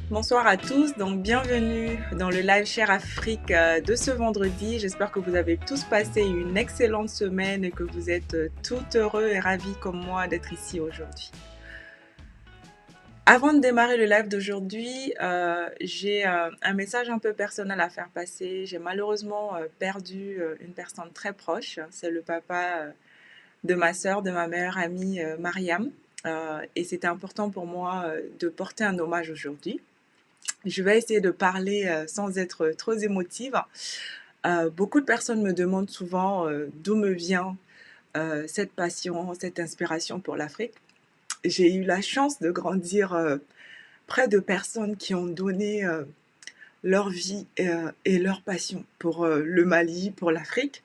Bonsoir à tous, donc bienvenue dans le live Share Afrique de ce vendredi. J'espère que vous avez tous passé une excellente semaine et que vous êtes tout heureux et ravis comme moi d'être ici aujourd'hui. Avant de démarrer le live d'aujourd'hui, j'ai un message un peu personnel à faire passer. J'ai malheureusement perdu une personne très proche. C'est le papa de ma sœur, de ma meilleure amie Mariam. Et c'était important pour moi de porter un hommage aujourd'hui. Je vais essayer de parler sans être trop émotive. Beaucoup de personnes me demandent souvent d'où me vient cette passion, cette inspiration pour l'Afrique. J'ai eu la chance de grandir près de personnes qui ont donné leur vie et leur passion pour le Mali, pour l'Afrique.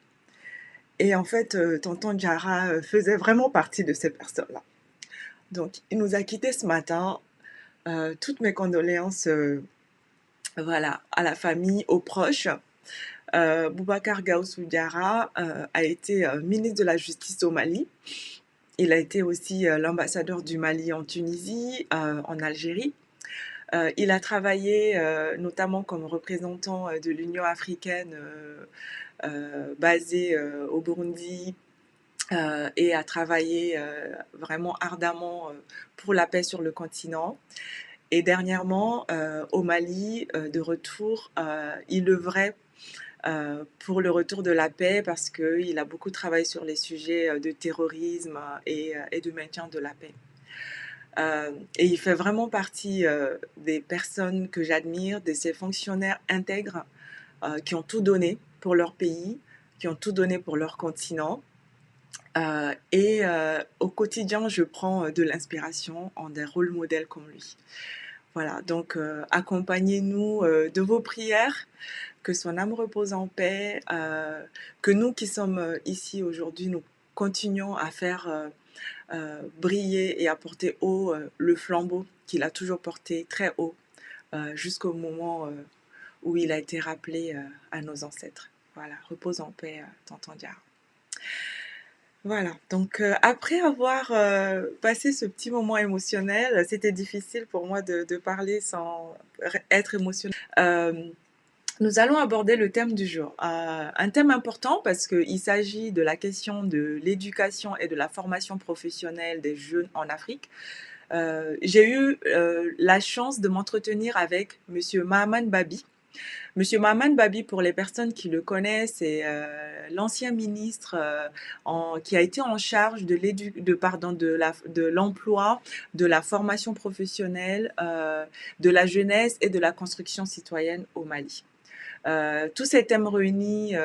Et en fait, tonton Diarra faisait vraiment partie de ces personnes-là. Donc, il nous a quittés ce matin. Toutes mes condoléances voilà, à la famille, aux proches. Boubacar Gaoussou Diarra a été ministre de la Justice au Mali. Il a été aussi l'ambassadeur du Mali en Tunisie, en Algérie. Il a travaillé notamment comme représentant de l'Union africaine basée au Burundi et a travaillé vraiment ardemment pour la paix sur le continent. Et dernièrement, au Mali, de retour, il œuvrait pour le retour de la paix parce qu'il a beaucoup travaillé sur les sujets de terrorisme et de maintien de la paix. Et il fait vraiment partie des personnes que j'admire, de ces fonctionnaires intègres qui ont tout donné pour leur pays, qui ont tout donné pour leur continent. Et au quotidien, je prends de l'inspiration en des rôles modèles comme lui. Voilà, donc accompagnez-nous de vos prières, que son âme repose en paix, que nous qui sommes ici aujourd'hui, nous continuons à faire briller et à porter haut le flambeau qu'il a toujours porté très haut jusqu'au moment où il a été rappelé à nos ancêtres. Voilà, repose en paix, tonton Diarra. Voilà, donc après avoir passé ce petit moment émotionnel, c'était difficile pour moi de parler sans être émotionnelle. Nous allons aborder le thème du jour. Un thème important parce qu'il s'agit de la question de l'éducation et de la formation professionnelle des jeunes en Afrique. J'ai eu la chance de m'entretenir avec Monsieur Mahaman Babi. Monsieur Mahaman Babi, pour les personnes qui le connaissent, c'est l'ancien ministre qui a été en charge de l'emploi, de la formation professionnelle, de la jeunesse et de la construction citoyenne au Mali. Tous ces thèmes réunis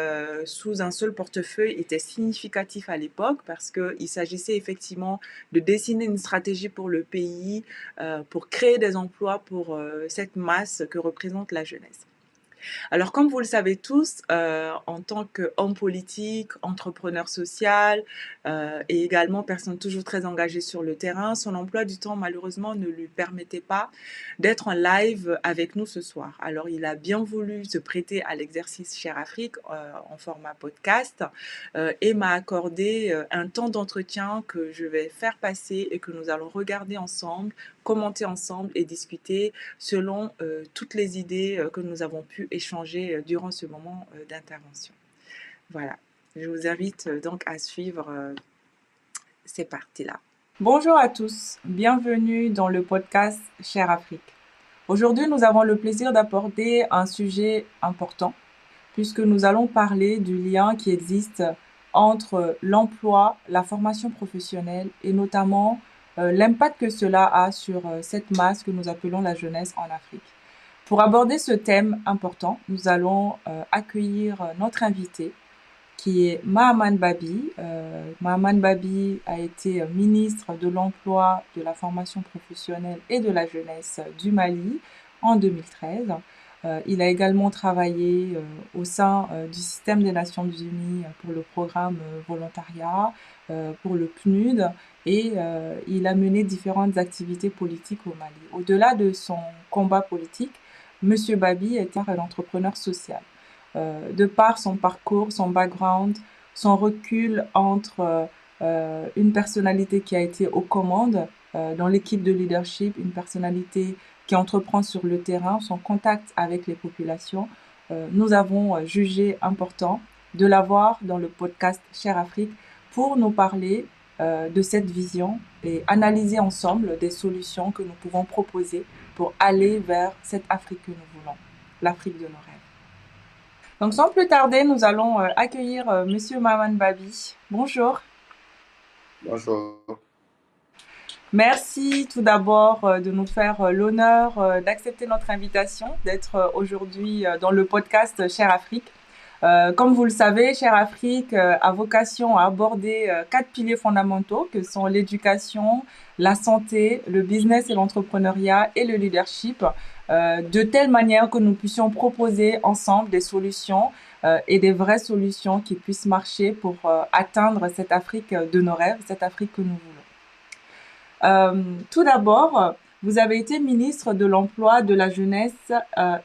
sous un seul portefeuille étaient significatifs à l'époque parce qu'il s'agissait effectivement de dessiner une stratégie pour le pays, pour créer des emplois pour cette masse que représente la jeunesse. Alors, comme vous le savez tous, en tant qu'homme politique, entrepreneur social et également personne toujours très engagée sur le terrain, son emploi du temps, malheureusement, ne lui permettait pas d'être en live avec nous ce soir. Alors, il a bien voulu se prêter à l'exercice Share Afrique en format podcast et m'a accordé un temps d'entretien que je vais faire passer et que nous allons regarder ensemble, commenter ensemble et discuter selon toutes les idées que nous avons pu échanger durant ce moment d'intervention. Voilà, je vous invite donc à suivre ces parties-là. Bonjour à tous, bienvenue dans le podcast Share Afrique. Aujourd'hui, nous avons le plaisir d'aborder un sujet important puisque nous allons parler du lien qui existe entre l'emploi, la formation professionnelle et notamment l'impact que cela a sur cette masse que nous appelons la jeunesse en Afrique. Pour aborder ce thème important, nous allons accueillir notre invité qui est Mahaman Babi. Mahaman Babi a été ministre de l'Emploi, de la formation professionnelle et de la jeunesse du Mali en 2013. Il a également travaillé au sein du système des Nations Unies pour le programme volontariat, pour le PNUD, et il a mené différentes activités politiques au Mali. Au-delà de son combat politique, Monsieur Babi était un entrepreneur social. De par son parcours, son background, son recul entre une personnalité qui a été aux commandes dans l'équipe de leadership, une personnalité qui entreprend sur le terrain, son contact avec les populations, nous avons jugé important de l'avoir dans le podcast Cher Afrique pour nous parler de cette vision et analyser ensemble des solutions que nous pouvons proposer pour aller vers cette Afrique que nous voulons, l'Afrique de nos rêves. Donc sans plus tarder, nous allons accueillir Monsieur Maman Babi. Bonjour. Bonjour. Merci tout d'abord de nous faire l'honneur d'accepter notre invitation, d'être aujourd'hui dans le podcast Cher Afrique. Comme vous le savez, Cher Afrique a vocation à aborder 4 piliers fondamentaux que sont l'éducation, la santé, le business et l'entrepreneuriat et le leadership, de telle manière que nous puissions proposer ensemble des solutions et des vraies solutions qui puissent marcher pour atteindre cette Afrique de nos rêves, cette Afrique que nous voulons. Tout d'abord, vous avez été ministre de l'Emploi, de la Jeunesse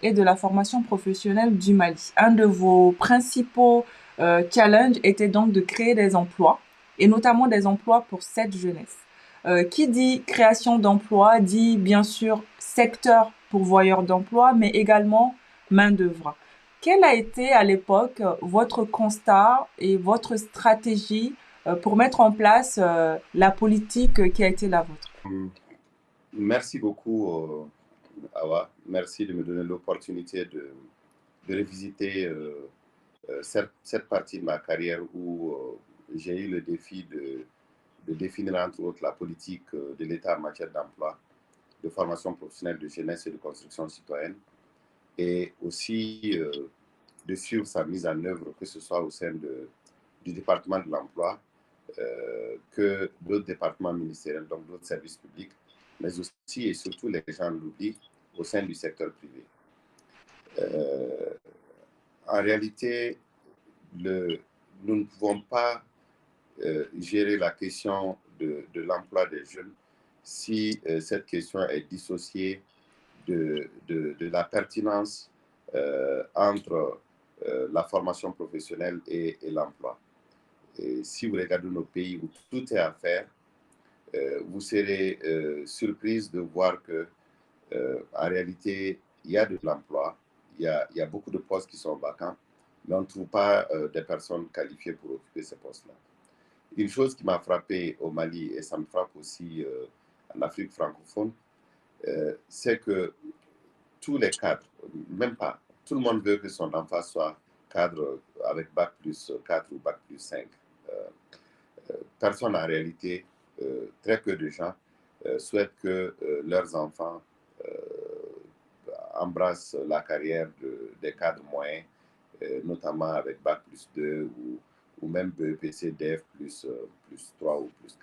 et de la Formation professionnelle du Mali. Un de vos principaux challenges était donc de créer des emplois, et notamment des emplois pour cette jeunesse. Qui dit création d'emplois dit bien sûr secteur pourvoyeur d'emplois, mais également main-d'œuvre. Quel a été à l'époque votre constat et votre stratégie pour mettre en place la politique qui a été la vôtre? Merci beaucoup, Awa. Merci de me donner l'opportunité de revisiter cette partie de ma carrière où j'ai eu le défi de définir entre autres la politique de l'État en matière d'emploi, de formation professionnelle, de jeunesse et de construction citoyenne, et aussi de suivre sa mise en œuvre, que ce soit au sein du département de l'emploi, que d'autres départements ministériels, donc d'autres services publics, mais aussi et surtout, les gens l'oublient, au sein du secteur privé. En réalité, nous ne pouvons pas gérer la question de l'emploi des jeunes si cette question est dissociée de la pertinence entre la formation professionnelle et l'emploi. Et si vous regardez nos pays où tout est à faire, vous serez surprise de voir que, en réalité, il y a de l'emploi, il y a beaucoup de postes qui sont vacants, mais on ne trouve pas des personnes qualifiées pour occuper ces postes-là. Une chose qui m'a frappé au Mali, et ça me frappe aussi en Afrique francophone, c'est que tous les cadres, même pas, tout le monde veut que son enfant soit cadre avec bac plus 4 ou bac plus 5. Personne en réalité, très peu de gens souhaitent que leurs enfants embrassent la carrière des cadres moyens, notamment avec bac plus 2 ou même BEPC, DEF plus 3 ou plus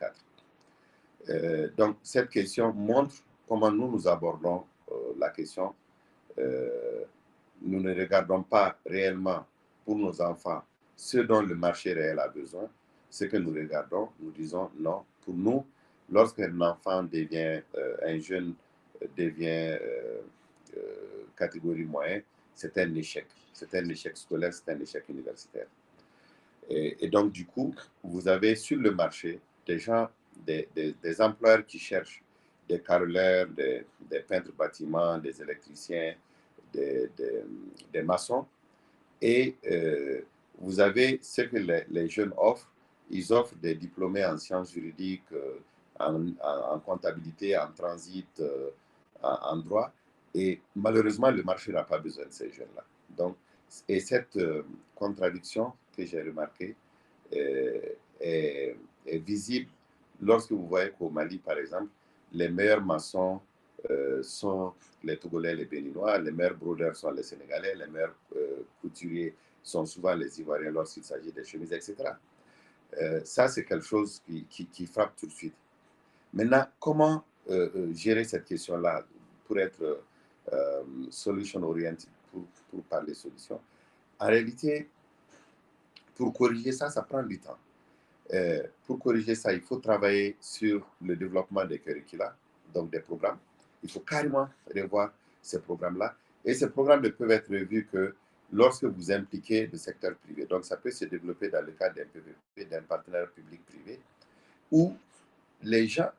4. Donc cette question montre comment nous abordons la question. Nous ne regardons pas réellement pour nos enfants ce dont le marché réel a besoin. Ce que nous regardons, nous disons non. Pour nous, lorsqu'un enfant devient, un jeune devient catégorie moyenne, c'est un échec. C'est un échec scolaire, c'est un échec universitaire. Et donc, du coup, vous avez sur le marché des gens, des employeurs qui cherchent des carreleurs, des peintres bâtiments, des électriciens, des maçons. Et vous avez ce que les jeunes offrent. Ils offrent des diplômés en sciences juridiques, en comptabilité, en transit, en droit. Et malheureusement, le marché n'a pas besoin de ces jeunes-là. Donc, et cette contradiction que j'ai remarquée est visible lorsque vous voyez qu'au Mali, par exemple, les meilleurs maçons sont les Togolais, les Béninois, les meilleurs brodeurs sont les Sénégalais, les meilleurs couturiers sont souvent les Ivoiriens lorsqu'il s'agit des chemises, etc. Ça, c'est quelque chose qui frappe tout de suite. Maintenant, comment gérer cette question-là pour être solution-oriented, pour parler solution? En réalité, pour corriger ça, ça prend du temps. Pour corriger ça, il faut travailler sur le développement des curricula, donc des programmes. Il faut carrément revoir ces programmes-là. Et ces programmes ne peuvent être revus que lorsque vous impliquez le secteur privé. Donc, ça peut se développer dans le cadre d'un PPP, d'un partenaire public-privé, où les gens,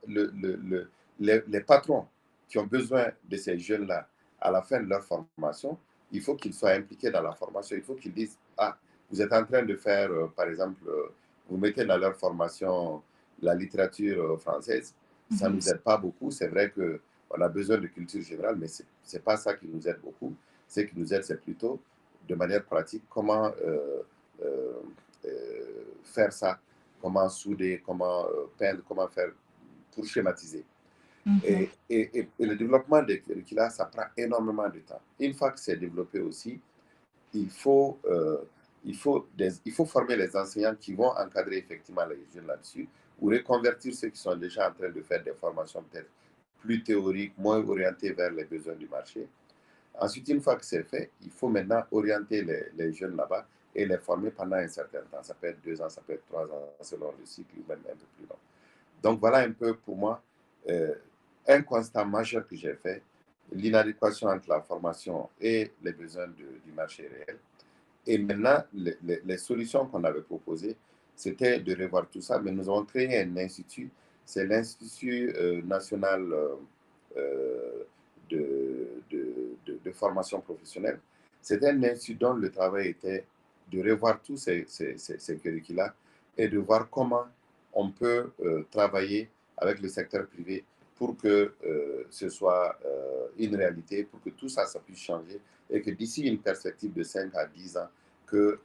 les patrons qui ont besoin de ces jeunes-là à la fin de leur formation, il faut qu'ils soient impliqués dans la formation. Il faut qu'ils disent, ah, vous êtes en train de faire, par exemple, vous mettez dans leur formation la littérature française. Ça ne Mhm. nous aide pas beaucoup. C'est vrai qu'on a besoin de culture générale, mais ce n'est pas ça qui nous aide beaucoup. Ce qui nous aide, c'est plutôt, de manière pratique, comment euh, faire ça, comment souder, comment peindre, comment faire pour schématiser. Mhm. Et le développement des curricula, ça prend énormément de temps. Une fois que c'est développé aussi, il faut, il faut former les enseignants qui vont encadrer effectivement les jeunes là-dessus, ou reconvertir ceux qui sont déjà en train de faire des formations peut-être plus théoriques, moins orientées vers les besoins du marché. Ensuite, une fois que c'est fait, il faut maintenant orienter les jeunes là-bas et les former pendant un certain temps. Ça peut être 2 ans, ça peut être 3 ans, selon le cycle, ou même un peu plus long. Donc voilà un peu pour moi euh, un constat majeur que j'ai fait, l'inadéquation entre la formation et les besoins du marché réel. Et maintenant, les solutions qu'on avait proposées, c'était de revoir tout ça, mais nous avons créé un institut, c'est l'Institut national euh, de formation professionnelle. C'est un institut dont le travail était de revoir tous ces curricula et de voir comment on peut travailler avec le secteur privé pour que ce soit une réalité, pour que tout ça, ça puisse changer et que d'ici une perspective de 5 à 10 ans, que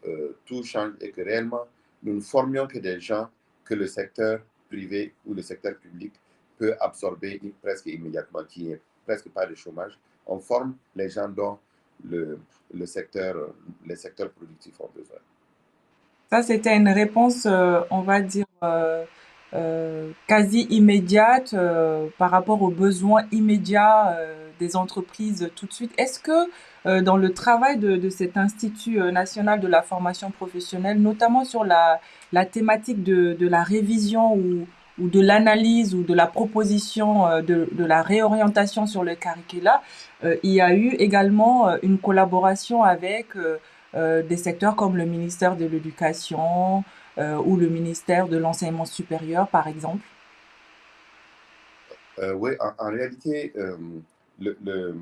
tout change et que réellement, nous ne formions que des gens que le secteur privé ou le secteur public peut absorber presque immédiatement, qu'il n'y ait presque pas de chômage. On forme les gens dont le, le secteur, les secteurs productifs ont besoin. Ça, c'était une réponse, on va dire, quasi immédiate par rapport aux besoins immédiats des entreprises tout de suite. Est-ce que dans le travail de cet Institut national de la formation professionnelle, notamment sur la thématique de la révision ou de l'analyse ou de la proposition de la réorientation sur le curricula, il y a eu également une collaboration avec des secteurs comme le ministère de l'Éducation ou le ministère de l'Enseignement supérieur, par exemple? Oui, en réalité, le, le,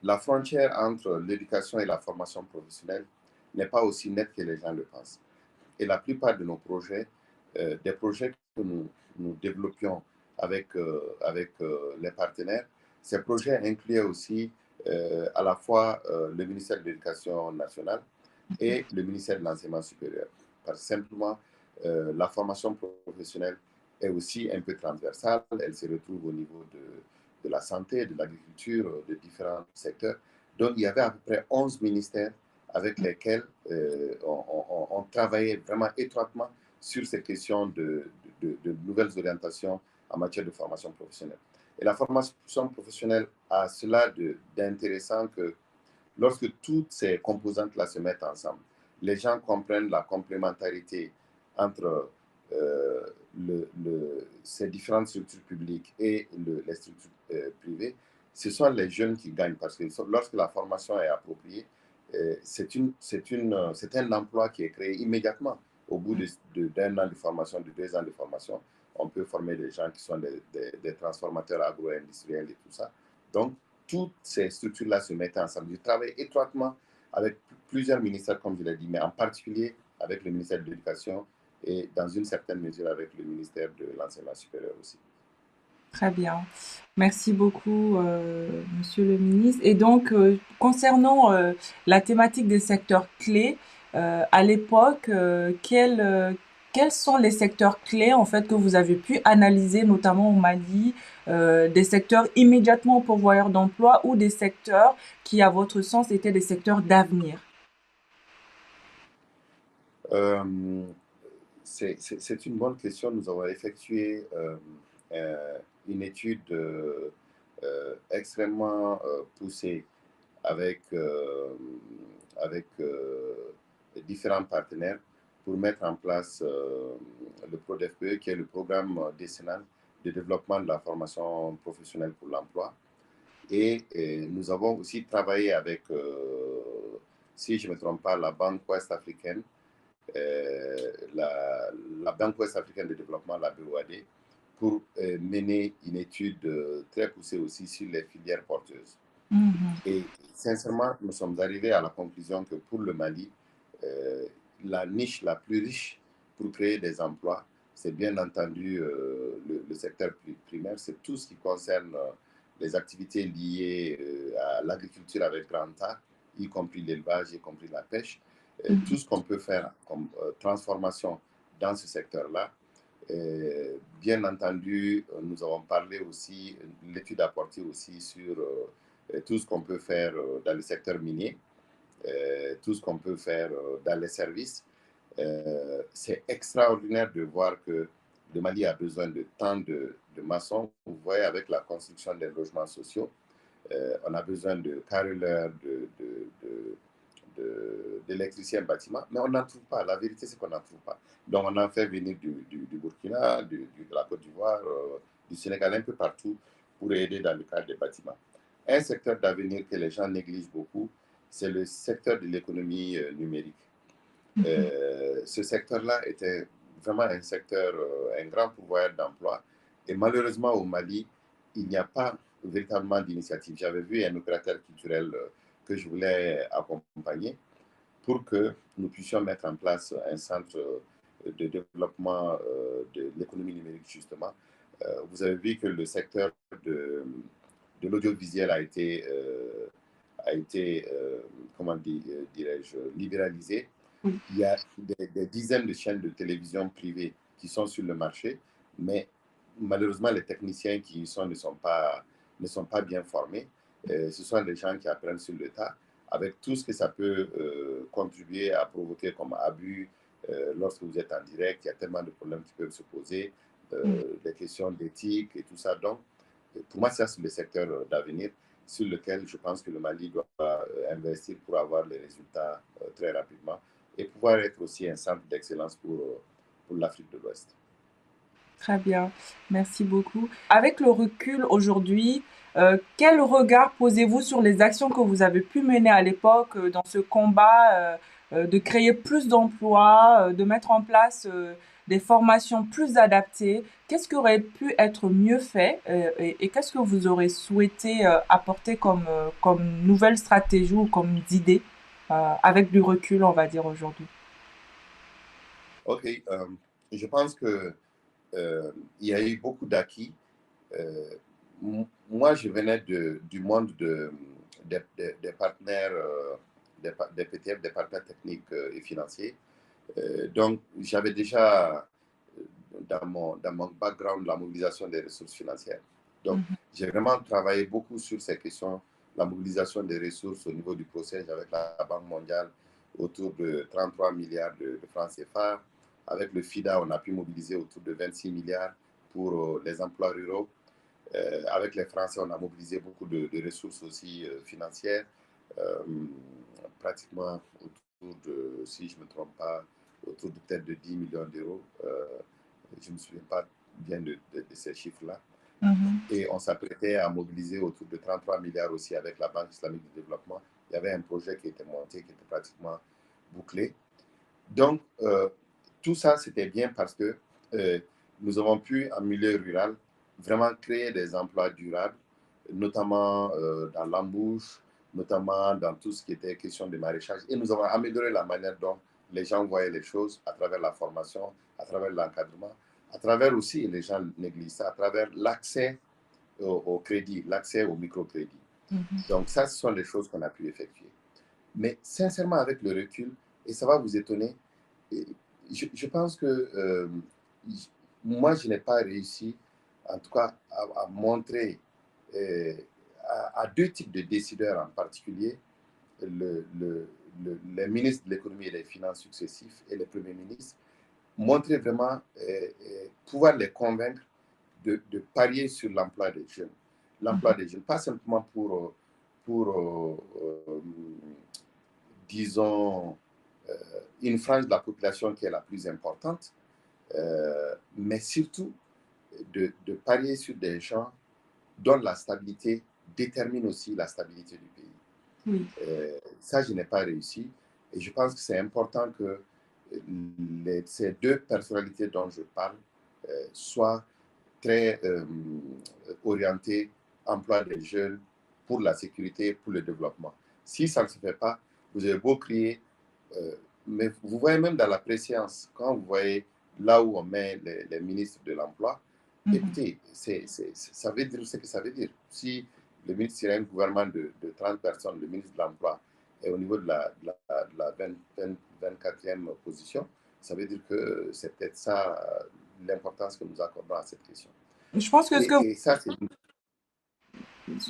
la frontière entre l'éducation et la formation professionnelle n'est pas aussi nette que les gens le pensent. Et la plupart de nos projets, des projets que nous développions avec les partenaires, ces projets incluaient aussi à la fois le ministère de l'Éducation nationale et le ministère de l'Enseignement supérieur. Parce que simplement, la formation professionnelle est aussi un peu transversale. Elle se retrouve au niveau de la santé, de l'agriculture, de différents secteurs. Donc, il y avait à peu près 11 ministères avec lesquels on travaillait vraiment étroitement sur ces questions de nouvelles orientations en matière de formation professionnelle. Et la formation professionnelle a cela d'intéressant que lorsque toutes ces composantes-là se mettent ensemble, les gens comprennent la complémentarité entre ces différentes structures publiques et les structures privées. Ce sont les jeunes qui gagnent parce que lorsque la formation est appropriée, c'est un emploi qui est créé immédiatement. Au bout d'un an de formation, de 2 ans de formation, on peut former des gens qui sont des transformateurs agro-industriels et tout ça. Donc, toutes ces structures-là se mettent ensemble. Je travaille étroitement avec plusieurs ministères, comme je l'ai dit, mais en particulier avec le ministère de l'Éducation et dans une certaine mesure avec le ministère de l'Enseignement supérieur aussi. Très bien. Merci beaucoup, Monsieur le ministre. Et donc, concernant la thématique des secteurs clés, à l'époque, quels sont les secteurs clés en fait que vous avez pu analyser, notamment au Mali, des secteurs immédiatement pourvoyeurs d'emploi ou des secteurs qui, à votre sens, étaient des secteurs d'avenir? Euh, c'est une bonne question. Nous avons effectué une étude extrêmement poussée avec, avec différents partenaires pour mettre en place le PRODFPE, qui est le programme décennal de développement de la formation professionnelle pour l'emploi. Et nous avons aussi travaillé avec, si je ne me trompe pas, la Banque Ouest africaine, la Banque Ouest africaine de développement, la BOAD, pour mener une étude très poussée aussi sur les filières porteuses. Mhm. Et sincèrement, nous sommes arrivés à la conclusion que pour le Mali, euh, la niche la plus riche pour créer des emplois, c'est bien entendu le secteur primaire, c'est tout ce qui concerne les activités liées à l'agriculture avec grand A, y compris l'élevage, y compris la pêche. Tout ce qu'on peut faire comme transformation dans ce secteur-là. Bien entendu, nous avons parlé aussi, l'étude a porté aussi sur tout ce qu'on peut faire dans le secteur minier, tout ce qu'on peut faire dans les services. C'est extraordinaire de voir que le Mali a besoin de tant de maçons. Vous voyez, avec la construction des logements sociaux, on a besoin de carreleurs, d'électriciens bâtiments, mais on n'en trouve pas. La vérité, c'est qu'on n'en trouve pas. Donc, on en fait venir du Burkina, de la Côte d'Ivoire, du Sénégal, un peu partout, pour aider dans le cadre des bâtiments. Un secteur d'avenir que les gens négligent beaucoup, c'est le secteur de l'économie numérique. Ce secteur-là était vraiment un secteur, un grand pourvoyeur d'emploi. Et malheureusement, au Mali, il n'y a pas véritablement d'initiative. J'avais vu un opérateur culturel que je voulais accompagner pour que nous puissions mettre en place un centre de développement de l'économie numérique, justement. Vous avez vu que le secteur de l'audiovisuel a été comment dirais-je, libéralisé. Oui. Il y a des dizaines de chaînes de télévision privées qui sont sur le marché, mais malheureusement, les techniciens qui y sont ne sont pas bien formés. Ce sont des gens qui apprennent sur le tas, avec tout ce que ça peut contribuer à provoquer comme abus lorsque vous êtes en direct. Il y a tellement de problèmes qui peuvent se poser, des questions d'éthique et tout ça. Donc, pour moi, ça, c'est le secteur d'avenir sur lequel je pense que le Mali doit investir pour avoir les résultats très rapidement et pouvoir être aussi un centre d'excellence pour l'Afrique de l'Ouest. Très bien, merci beaucoup. Avec le recul aujourd'hui, quel regard posez-vous sur les actions que vous avez pu mener à l'époque dans ce combat de créer plus d'emplois, de mettre en place des formations plus adaptées? Qu'est-ce qui aurait pu être mieux fait et qu'est-ce que vous aurez souhaité apporter comme nouvelle stratégie ou comme idée avec du recul, on va dire aujourd'hui? OK, je pense que il y a eu beaucoup d'acquis. Euh, Moi, je venais du monde des partenaires, des PTF, des partenaires techniques et financiers. Donc, j'avais déjà dans mon background la mobilisation des ressources financières. Donc, j'ai vraiment travaillé beaucoup sur ces questions, la mobilisation des ressources au niveau du procès avec la Banque mondiale autour de 33 milliards de francs CFA. Avec le FIDA, on a pu mobiliser autour de 26 milliards pour les emplois ruraux. Avec les Français, on a mobilisé beaucoup de ressources aussi financières, pratiquement autour de, si je ne me trompe pas, autour de peut-être de 10 millions d'euros. Je ne me souviens pas bien de ces chiffres-là. Et on s'apprêtait à mobiliser autour de 33 milliards aussi avec la Banque islamique de développement. Il y avait un projet qui était monté, qui était pratiquement bouclé. Donc, tout ça, c'était bien parce que nous avons pu, en milieu rural, vraiment créer des emplois durables, notamment dans l'embauche, notamment dans tout ce qui était question de maraîchage. Et nous avons amélioré la manière dont les gens voyaient les choses à travers la formation, à travers l'encadrement, à travers aussi, les gens négligent ça, à travers l'accès au crédit, l'accès au microcrédit. Donc ça, ce sont les choses qu'on a pu effectuer. Mais sincèrement, avec le recul, et ça va vous étonner, je pense que moi, je n'ai pas réussi, en tout cas, à montrer à deux types de décideurs en particulier, les ministres de l'économie et des finances successifs et les premiers ministres, montrer vraiment, pouvoir les convaincre de parier sur l'emploi des jeunes. L'emploi des jeunes, pas simplement pour disons, une frange de la population qui est la plus importante, mais surtout de parier sur des gens dont la stabilité détermine aussi la stabilité du pays. Oui. Ça, je n'ai pas réussi. Et je pense que c'est important que ces deux personnalités dont je parle soient très orienté emploi des jeunes pour la sécurité, pour le développement. Si ça ne se fait pas, vous avez beau crier, mais vous voyez même dans la préséance, quand vous voyez là où on met les ministres de l'Emploi, écoutez, ça veut dire ce que ça veut dire. Si le ministre serait un gouvernement de 30 personnes, le ministre de l'Emploi est au niveau de la 24e position, ça veut dire que c'est peut-être ça l'importance que nous accordons à cette question. Je pense que Et ça, c'est...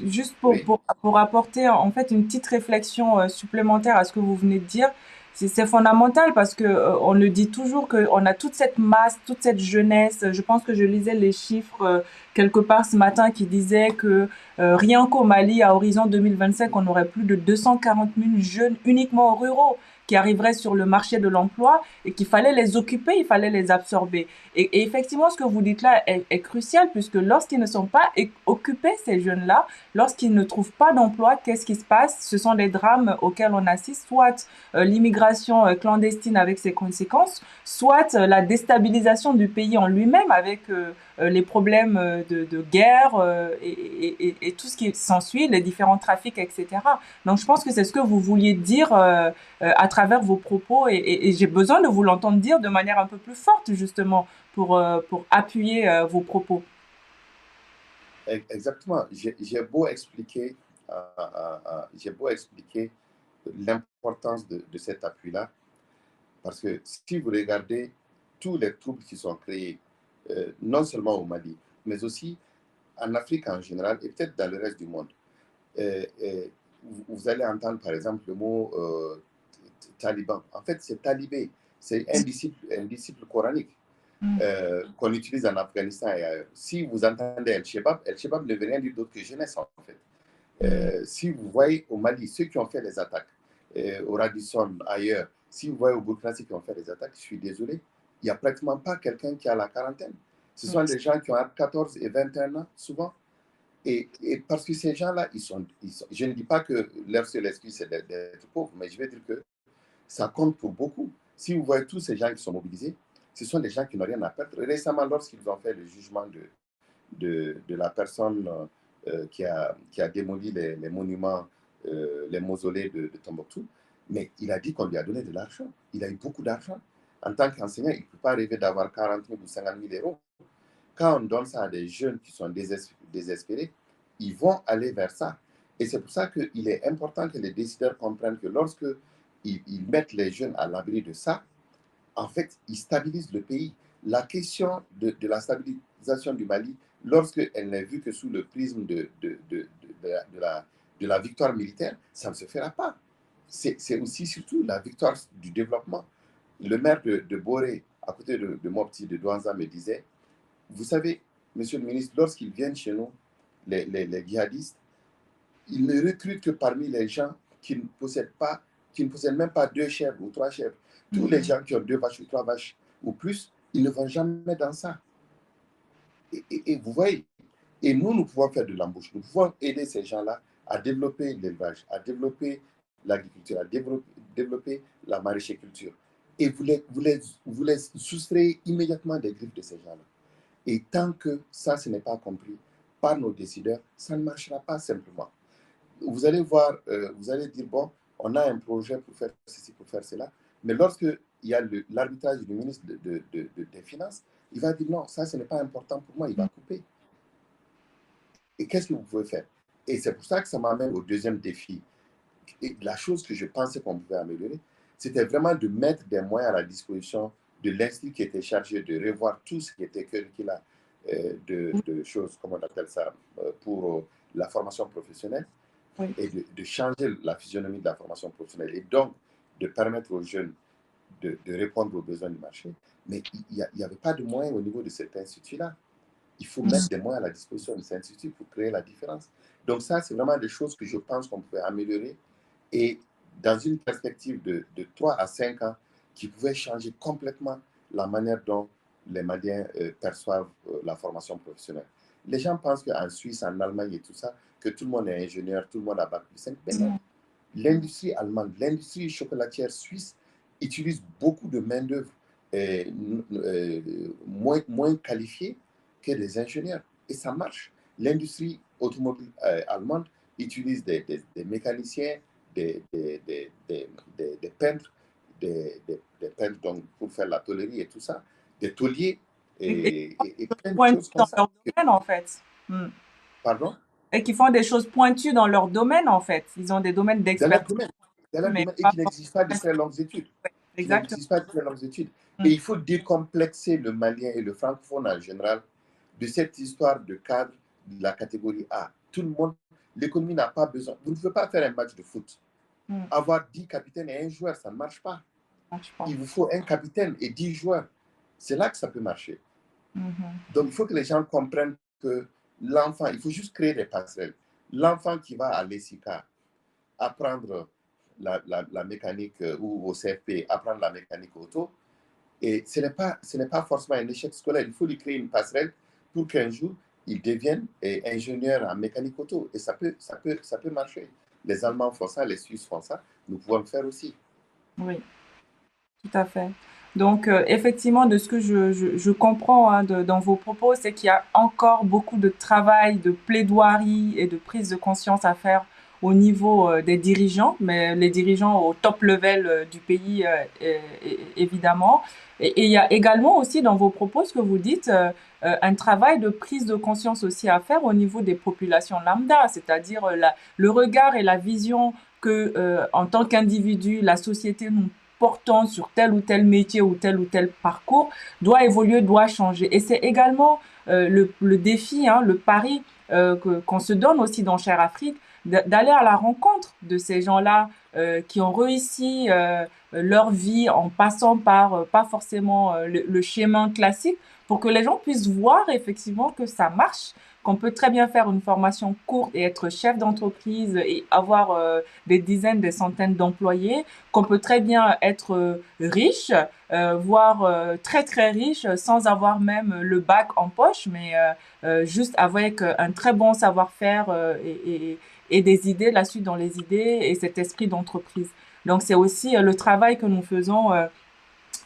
juste Oui. pour apporter en fait une petite réflexion supplémentaire à ce que vous venez de dire, c'est fondamental parce que on le dit toujours qu'on a toute cette masse, toute cette jeunesse. Je pense que je lisais les chiffres quelque part ce matin qui disaient que rien qu'au Mali, à horizon 2025, on aurait plus de 240 000 jeunes uniquement ruraux qui arriveraient sur le marché de l'emploi et qu'il fallait les occuper, il fallait les absorber. Et effectivement, ce que vous dites là est crucial puisque lorsqu'ils ne sont pas occupés, ces jeunes-là, lorsqu'ils ne trouvent pas d'emploi, qu'est-ce qui se passe? Ce sont des drames auxquels on assiste, soit l'immigration clandestine avec ses conséquences, soit la déstabilisation du pays en lui-même avec les problèmes de guerre et tout ce qui s'ensuit, les différents trafics, etc. Donc je pense que c'est ce que vous vouliez dire à travers vos propos et j'ai besoin de vous l'entendre dire de manière un peu plus forte justement pour appuyer vos propos. Exactement. J'ai beau expliquer, j'ai beau expliquer l'importance de cet appui-là, parce que si vous regardez tous les troubles qui sont créés, non seulement au Mali, mais aussi en Afrique en général et peut-être dans le reste du monde, euh, euh, vous allez entendre par exemple le mot taliban. En fait, c'est talibé. C'est un disciple coranique qu'on utilise en Afghanistan et ailleurs. Si vous entendez El-Shebab ne veut rien dire d'autre que jeunesse en fait. Si vous voyez au Mali, ceux qui ont fait les attaques, au Radisson, ailleurs, si vous voyez au Burkina ceux qui ont fait les attaques, je suis désolé, il n'y a pratiquement pas quelqu'un qui a la quarantaine. Ce sont des gens qui ont 14 et 21 ans, souvent. Et parce que ces gens-là, je ne dis pas que leur seule excuse, c'est d'être pauvres, mais je veux dire que ça compte pour beaucoup. Si vous voyez tous ces gens qui sont mobilisés, ce sont des gens qui n'ont rien à perdre. Récemment, lorsqu'ils ont fait le jugement de la personne qui a démoli les monuments, les mausolées de Tombouctou, mais il a dit qu'on lui a donné de l'argent. Il a eu beaucoup d'argent. En tant qu'enseignant, il ne peut pas rêver d'avoir 40 000 ou 50 000 euros. Quand on donne ça à des jeunes qui sont désespérés, ils vont aller vers ça. Et c'est pour ça qu'il est important que les décideurs comprennent que lorsque ils mettent les jeunes à l'abri de ça, en fait, ils stabilisent le pays. La question de la stabilisation du Mali, lorsqu'elle n'est vue que sous le prisme de la victoire militaire, ça ne se fera pas. C'est aussi surtout la victoire du développement. Le maire de Boré, à côté de Mopti, de Douanza, me disait, vous savez, monsieur le ministre, lorsqu'ils viennent chez nous, les djihadistes, ils ne recrutent que parmi les gens qui ne possèdent pas, qui ne possèdent même pas 2 chèvres ou 3 chèvres. Tous les gens qui ont 2 vaches ou 3 vaches ou plus, ils ne vont jamais dans ça. Et vous voyez, et nous pouvons faire de l'embauche. Nous pouvons aider ces gens-là à développer l'élevage, à développer l'agriculture, à développer la maraîchère-culture. Et vous les soustrayez immédiatement des griffes de ces gens-là. Et tant que ça, ce n'est pas compris par nos décideurs, ça ne marchera pas simplement. Vous allez voir, vous allez dire, bon, on a un projet pour faire ceci, pour faire cela, mais lorsque il y a l'arbitrage du ministre des Finances, il va dire non, ça, ce n'est pas important pour moi, il va couper. Et qu'est-ce que vous pouvez faire? Et c'est pour ça que ça m'amène au deuxième défi. Et la chose que je pensais qu'on pouvait améliorer, c'était vraiment de mettre des moyens à la disposition de l'institut qui était chargé de revoir tout ce qui était curricula de choses, comment on appelle ça, pour la formation professionnelle, Oui. et de changer la physionomie de la formation professionnelle et donc de permettre aux jeunes de répondre aux besoins du marché. Mais il n'y avait pas de moyens au niveau de cet institut-là. Il faut mettre des moyens à la disposition de cet institut pour créer la différence. Donc ça, c'est vraiment des choses que je pense qu'on pouvait améliorer et dans une perspective de 3 à 5 ans qui pouvait changer complètement la manière dont les Maliens perçoivent la formation professionnelle. Les gens pensent qu'en Suisse, en Allemagne et tout ça, que tout le monde est ingénieur, tout le monde a bac plus 5. Mais non. L'industrie allemande, l'industrie chocolatière suisse utilise beaucoup de main-d'œuvre moins qualifiée que des ingénieurs. Et ça marche. L'industrie automobile allemande utilise des mécaniciens, des peintres, des peintres donc, pour faire la tôlerie et tout ça, des tauliers Et et plein de pointus choses comme dans ça. leur domaine, en fait. Mm. Pardon? Et qui font des choses pointues dans leur domaine, en fait. Ils ont des domaines Dans leur d'expertise, domaine. Dans leur mais domaine et pas qui n'exigent pas de forcément. très longues études. Qui Exactement. n'exigent pas de très longues études. Et Mm. il faut décomplexer le malien et le francophone en général de cette histoire de cadre de la catégorie A. Tout le monde, l'économie n'a pas besoin. Vous ne pouvez pas faire un match de foot. Mm. Avoir 10 capitaines et un joueur, ça ne marche pas. Ah, je pense. Il vous faut un capitaine et 10 joueurs. C'est là que ça peut marcher. Mhm. Donc, il faut que les gens comprennent que l'enfant, il faut juste créer des passerelles. L'enfant qui va à l'ESICA apprendre la mécanique ou au CFP, apprendre la mécanique auto, et ce n'est pas forcément un échec scolaire. Il faut lui créer une passerelle pour qu'un jour, il devienne ingénieur en mécanique auto. Et ça peut marcher. Les Allemands font ça, les Suisses font ça. Nous pouvons le faire aussi. Oui, tout à fait. Donc, effectivement, de ce que je comprends hein, dans vos propos, c'est qu'il y a encore beaucoup de travail, de plaidoirie et de prise de conscience à faire au niveau des dirigeants, mais les dirigeants au top level du pays, évidemment. Et il y a également aussi dans vos propos, ce que vous dites, un travail de prise de conscience aussi à faire au niveau des populations lambda, c'est-à-dire le regard et la vision que, en tant qu'individu, la société nous portant sur tel ou tel métier ou tel parcours doit évoluer, doit changer. Et c'est également le défi, hein, le pari qu'on se donne aussi dans Cher Afrique, d'aller à la rencontre de ces gens-là qui ont réussi leur vie en passant par pas forcément le schéma classique, pour que les gens puissent voir effectivement que ça marche, qu'on peut très bien faire une formation courte et être chef d'entreprise et avoir des dizaines, des centaines d'employés, qu'on peut très bien être riche, voire très très riche, sans avoir même le bac en poche, mais juste avec un très bon savoir-faire et des idées, la suite dans les idées et cet esprit d'entreprise. Donc c'est aussi le travail que nous faisons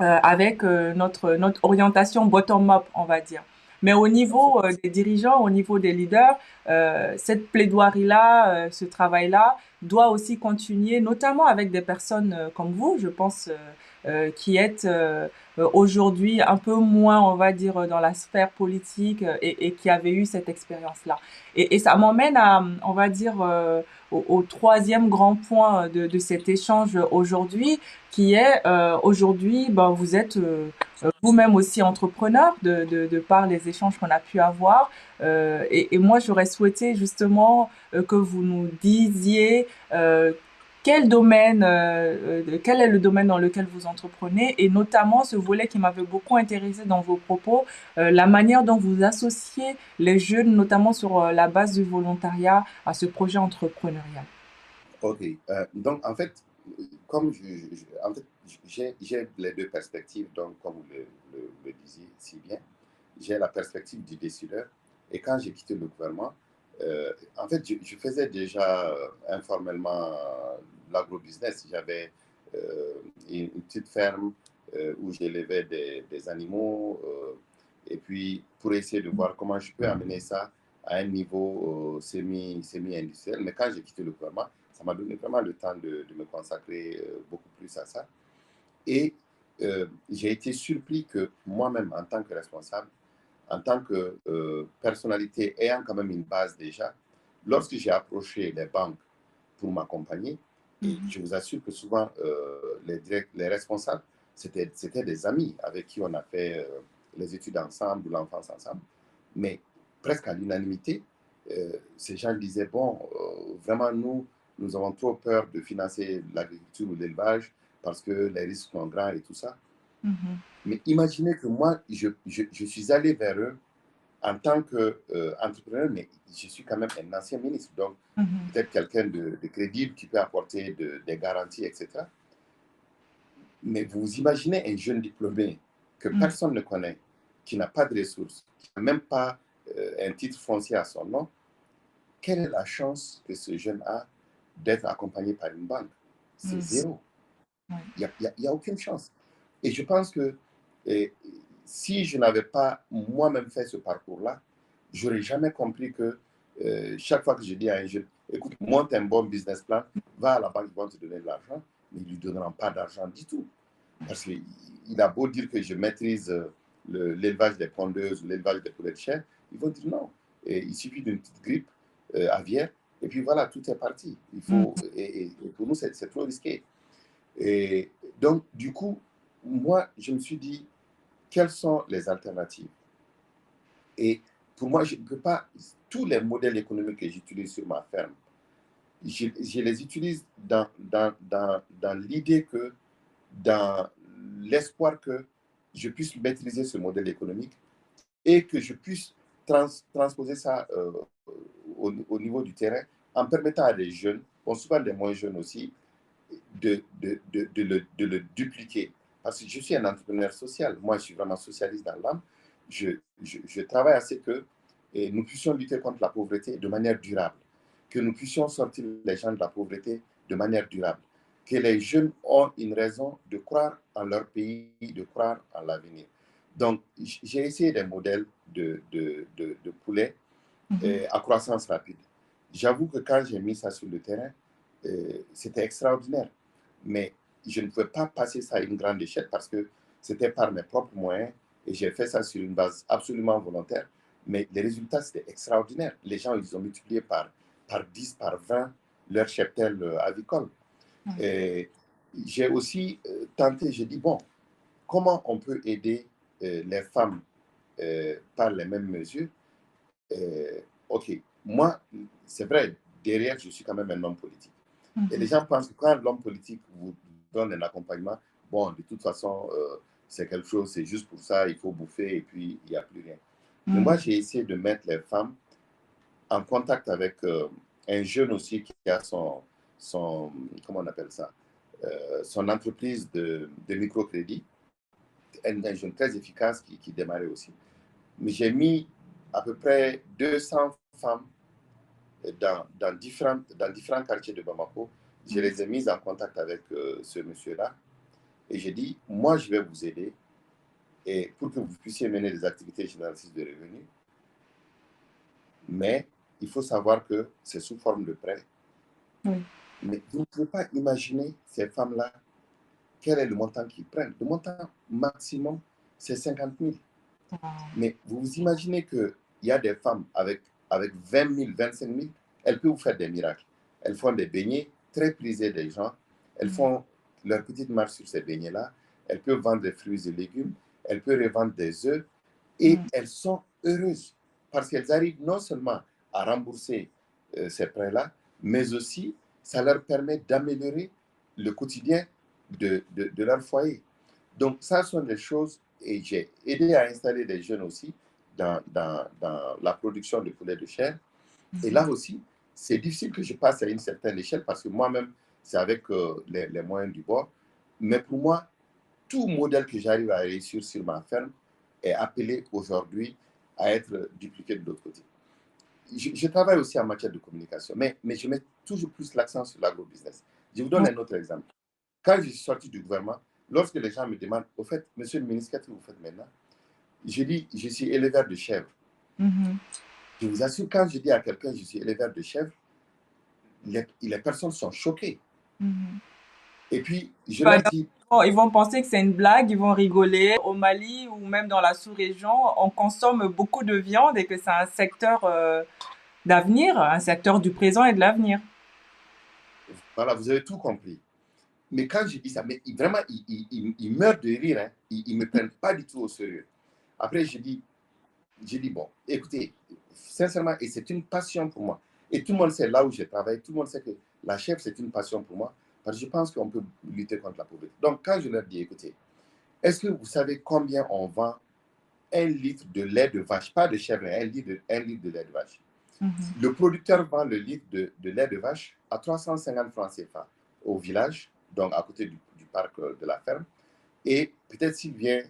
avec notre orientation bottom-up, on va dire. Mais au niveau des dirigeants, au niveau des leaders, cette plaidoirie-là, ce travail-là doit aussi continuer, notamment avec des personnes comme vous, je pense, qui êtes aujourd'hui un peu moins, on va dire, dans la sphère politique et qui avez eu cette expérience-là. Et ça m'emmène à, on va dire, au troisième grand point de cet échange aujourd'hui, qui est aujourd'hui, ben, vous êtes vous-même aussi entrepreneur de par les échanges qu'on a pu avoir. Et moi, j'aurais souhaité justement que vous nous disiez quel est le domaine dans lequel vous entreprenez et notamment ce volet qui m'avait beaucoup intéressé dans vos propos, la manière dont vous associez les jeunes, notamment sur la base du volontariat, à ce projet entrepreneurial. OK. Donc, en fait, comme en fait, j'ai les deux perspectives. Donc, comme vous le disiez si bien, j'ai la perspective du décideur. Et quand j'ai quitté le gouvernement, en fait, je faisais déjà informellement l'agrobusiness. J'avais une petite ferme où j'élevais des animaux. Et puis, pour essayer de voir comment je peux amener ça à un niveau semi-industriel. Mais quand j'ai quitté le gouvernement, ça m'a donné vraiment le temps de me consacrer beaucoup plus à ça. Et j'ai été surpris que moi-même, en tant que responsable, en tant que personnalité ayant quand même une base déjà, lorsque j'ai approché les banques pour m'accompagner, et Mhm. je vous assure que souvent, les responsables, c'était des amis avec qui on a fait les études ensemble ou l'enfance ensemble. Mais presque à l'unanimité, ces gens disaient, bon, vraiment, nous avons trop peur de financer l'agriculture ou l'élevage parce que les risques sont grands et tout ça. Mhm. Mais imaginez que moi, je suis allé vers eux en tant qu'entrepreneur, mais je suis quand même un ancien ministre, donc Mhm. peut-être quelqu'un de crédible qui peut apporter des garanties, etc. Mais vous imaginez un jeune diplômé que Mhm. personne ne connaît, qui n'a pas de ressources, qui n'a même pas un titre foncier à son nom, quelle est la chance que ce jeune a d'être accompagné par une banque? C'est Mhm. zéro. Ouais. Il n'y a aucune chance. Et je pense que si je n'avais pas moi-même fait ce parcours-là, je n'aurais jamais compris que chaque fois que je dis à un jeune, écoute, monte un bon business plan, va à la banque, ils vont te donner de l'argent, mais ils ne lui donneront pas d'argent du tout. Parce qu'il a beau dire que je maîtrise l'élevage des pondeuses, l'élevage des poulets de chair, ils vont dire non. Et il suffit d'une petite grippe aviaire, et puis voilà, tout est parti. Il faut, et pour nous, c'est trop risqué. Et donc, du coup, moi, je me suis dit, quelles sont les alternatives? Et pour moi, je ne peux pas, tous les modèles économiques que j'utilise sur ma ferme, je les utilise dans l'idée que, dans l'espoir que je puisse maîtriser ce modèle économique et que je puisse transposer ça au niveau du terrain en permettant à des jeunes, bon, souvent des moins jeunes aussi, de le dupliquer. Parce que je suis un entrepreneur social. Moi, je suis vraiment socialiste dans l'âme. Je travaille à ce que nous puissions lutter contre la pauvreté de manière durable, que nous puissions sortir les gens de la pauvreté de manière durable, que les jeunes ont une raison de croire en leur pays, de croire en l'avenir. Donc, j'ai essayé des modèles de poulets à croissance rapide. J'avoue que quand j'ai mis ça sur le terrain, c'était extraordinaire. Mais je ne pouvais pas passer ça à une grande échelle parce que c'était par mes propres moyens et j'ai fait ça sur une base absolument volontaire. Mais les résultats, c'était extraordinaire. Les gens, ils ont multiplié par 10, par 20 leur cheptel avicole. Et j'ai aussi tenté, j'ai dit, bon, comment on peut aider les femmes par les mêmes mesures? Ok, moi, c'est vrai, derrière, je suis quand même un homme politique. Et les gens pensent que quand l'homme politique vous donne un accompagnement, bon, de toute façon, c'est quelque chose, c'est juste pour ça, il faut bouffer et puis il n'y a plus rien. Mais moi, j'ai essayé de mettre les femmes en contact avec un jeune aussi qui a comment on appelle ça, son entreprise de microcrédit, un jeune très efficace qui démarrait aussi. Mais j'ai mis à peu près 200 femmes dans différents quartiers de Bamako. Je les ai mises en contact avec ce monsieur-là et j'ai dit, moi, je vais vous aider et pour que vous puissiez mener des activités génératrices de revenus. Mais il faut savoir que c'est sous forme de prêt. Mais vous ne pouvez pas imaginer ces femmes-là, quel est le montant qu'ils prennent. Le montant maximum, c'est 50 000. Mais vous vous imaginez qu'il y a des femmes avec 20 000, 25 000, elles peuvent vous faire des miracles. Elles font des beignets très prisés des gens. Elles font leur petite marche sur ces beignets-là. Elles peuvent vendre des fruits et légumes. Elles peuvent revendre des œufs. Et elles sont heureuses parce qu'elles arrivent non seulement à rembourser ces prêts-là, mais aussi ça leur permet d'améliorer le quotidien de leur foyer. Donc, ça sont des choses, et j'ai aidé à installer des jeunes aussi dans la production de poulet de chair. Et là aussi, c'est difficile que je passe à une certaine échelle parce que moi-même, c'est avec les moyens du bord. Mais pour moi, tout modèle que j'arrive à réussir sur ma ferme est appelé aujourd'hui à être dupliqué de l'autre côté. Je travaille aussi en matière de communication, mais je mets toujours plus l'accent sur l'agrobusiness. Je vous donne un autre exemple. Quand je suis sorti du gouvernement, lorsque les gens me demandent, au fait, monsieur le ministre, qu'est-ce que vous faites maintenant? Je dis, je suis éleveur de chèvres. Je vous assure, quand je dis à quelqu'un, je suis éleveur de chèvres, les personnes sont choquées. Et puis, je leur dis... Ils vont penser que c'est une blague, ils vont rigoler. Au Mali ou même dans la sous-région, on consomme beaucoup de viande et que c'est un secteur d'avenir, un secteur du présent et de l'avenir. Voilà, vous avez tout compris. Mais quand je dis ça, mais vraiment, ils meurent de rire. Hein. Ils ne me prennent pas du tout au sérieux. Après, je dis, bon, écoutez, sincèrement, et c'est une passion pour moi. Et tout le monde sait là où je travaille, tout le monde sait que la chèvre, c'est une passion pour moi, parce que je pense qu'on peut lutter contre la pauvreté. Donc, quand je leur dis, écoutez, est-ce que vous savez combien on vend un litre de lait de vache, pas de chèvre, un litre de lait de vache? Le producteur vend le litre de lait de vache à 350 francs CFA au village, donc à côté du parc de la ferme. Et peut-être s'il vient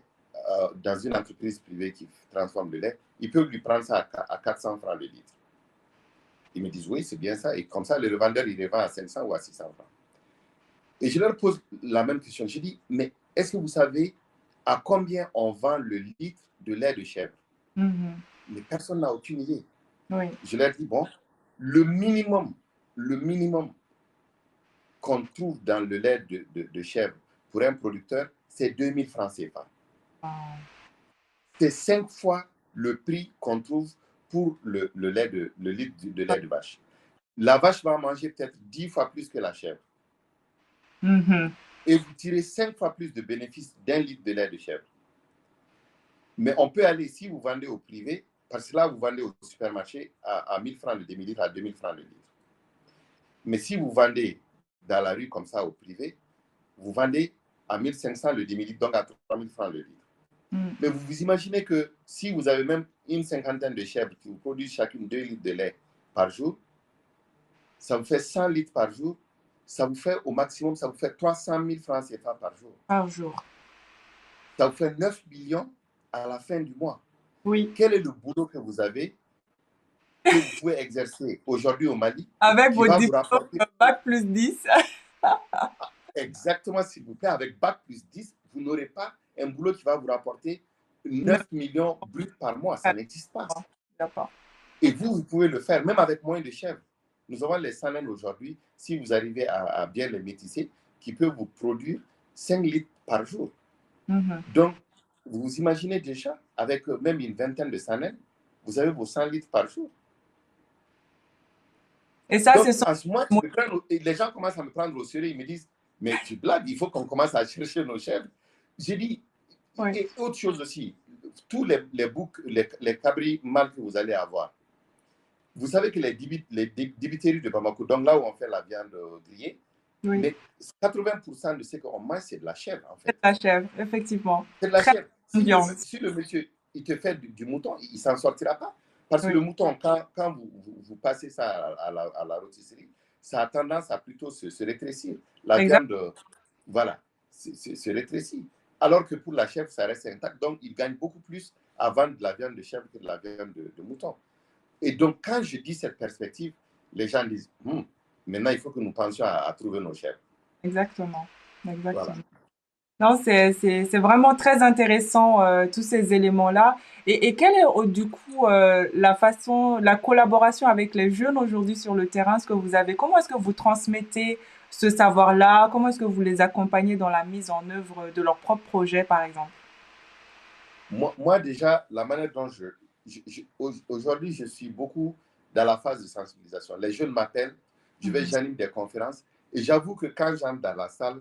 dans une entreprise privée qui transforme le lait, ils peuvent lui prendre ça à 400 francs le litre. Ils me disent, oui, c'est bien ça. Et comme ça, le revendeur, il revend à 500 ou à 600 francs. Et je leur pose la même question. Je dis, mais est-ce que vous savez à combien on vend le litre de lait de chèvre. Mhm. Mais personne n'a aucune idée. Oui. Je leur dis, bon, le minimum qu'on trouve dans le lait de chèvre pour un producteur, c'est 2000 francs CFA. Ah, C'est 5 fois le prix qu'on trouve pour le litre de lait de vache. La vache va manger peut-être 10 fois plus que la chèvre. mhm. Et vous tirez 5 fois plus de bénéfices d'un litre de lait de chèvre. Mais on peut aller, si vous vendez au privé, parce que là, vous vendez au supermarché à 1000 francs le demi-litre, à 2000 francs le litre. Mais si vous vendez dans la rue comme ça au privé, vous vendez à 1500 le demi-litre, donc à 3000 francs le litre. Mm. Mais vous imaginez que si vous avez même une cinquantaine de chèvres qui vous produisent chacune 2 litres de lait par jour, ça vous fait 100 litres par jour, ça vous fait au maximum, ça vous fait 300 000 francs CFA par jour. Par jour. Ça vous fait 9 millions à la fin du mois. Oui. Quel est le boulot que vous avez, que vous pouvez exercer aujourd'hui au Mali, Avec qui vos va vous diplômes rapporter bac plus 10. exactement, s'il vous plaît, avec bac plus 10, vous n'aurez pas un boulot qui va vous rapporter 9 9 millions bruts par mois. Ça n'existe pas. D'accord. Et vous pouvez le faire, même avec moins de chèvres. Nous avons les salins aujourd'hui, si vous arrivez à bien les métisser, qui peuvent vous produire 5 litres par jour. Mhm. Donc, vous imaginez déjà, avec même une vingtaine de salins, vous avez vos 100 litres par jour. Et ça, Donc, c'est à ce moment, les gens commencent à me prendre au sérieux. Ils me disent, mais tu blagues, il faut qu'on commence à chercher nos chèvres. J'ai dit, Oui. et autre chose aussi, tous les boucs, les cabris mâles que vous allez avoir, vous savez que les débiteries de Bamako, donc là où on fait la viande grillée, Oui. mais 80% de ce qu'on mange, c'est de la chèvre, en C'est fait. la chèvre, effectivement. C'est de la Très chèvre. bonne viande. Si le monsieur, il te fait du mouton, il ne s'en sortira pas. Parce que Oui. le mouton, quand vous passez ça à la rôtisserie, ça a tendance à plutôt se rétrécir. La Exact. viande, voilà, se rétrécit. Alors que pour la chèvre, ça reste intact. Donc, il gagne beaucoup plus à vendre de la viande de chèvre que de la viande de mouton. Et donc, quand je dis cette perspective, les gens disent, maintenant, il faut que nous pensions à trouver nos chèvres. Exactement. Voilà. Exactement. Non, c'est vraiment très intéressant, tous ces éléments-là. Et quelle est, du coup, la façon, la collaboration avec les jeunes aujourd'hui sur le terrain, ce que vous avez, comment est-ce que vous transmettez ce savoir-là? Comment est-ce que vous les accompagnez dans la mise en œuvre de leurs propres projets, par exemple? Moi, déjà, la manière dont aujourd'hui, je suis beaucoup dans la phase de sensibilisation. Les jeunes m'appellent, Mhm. j'anime des conférences, et j'avoue que quand j'entre dans la salle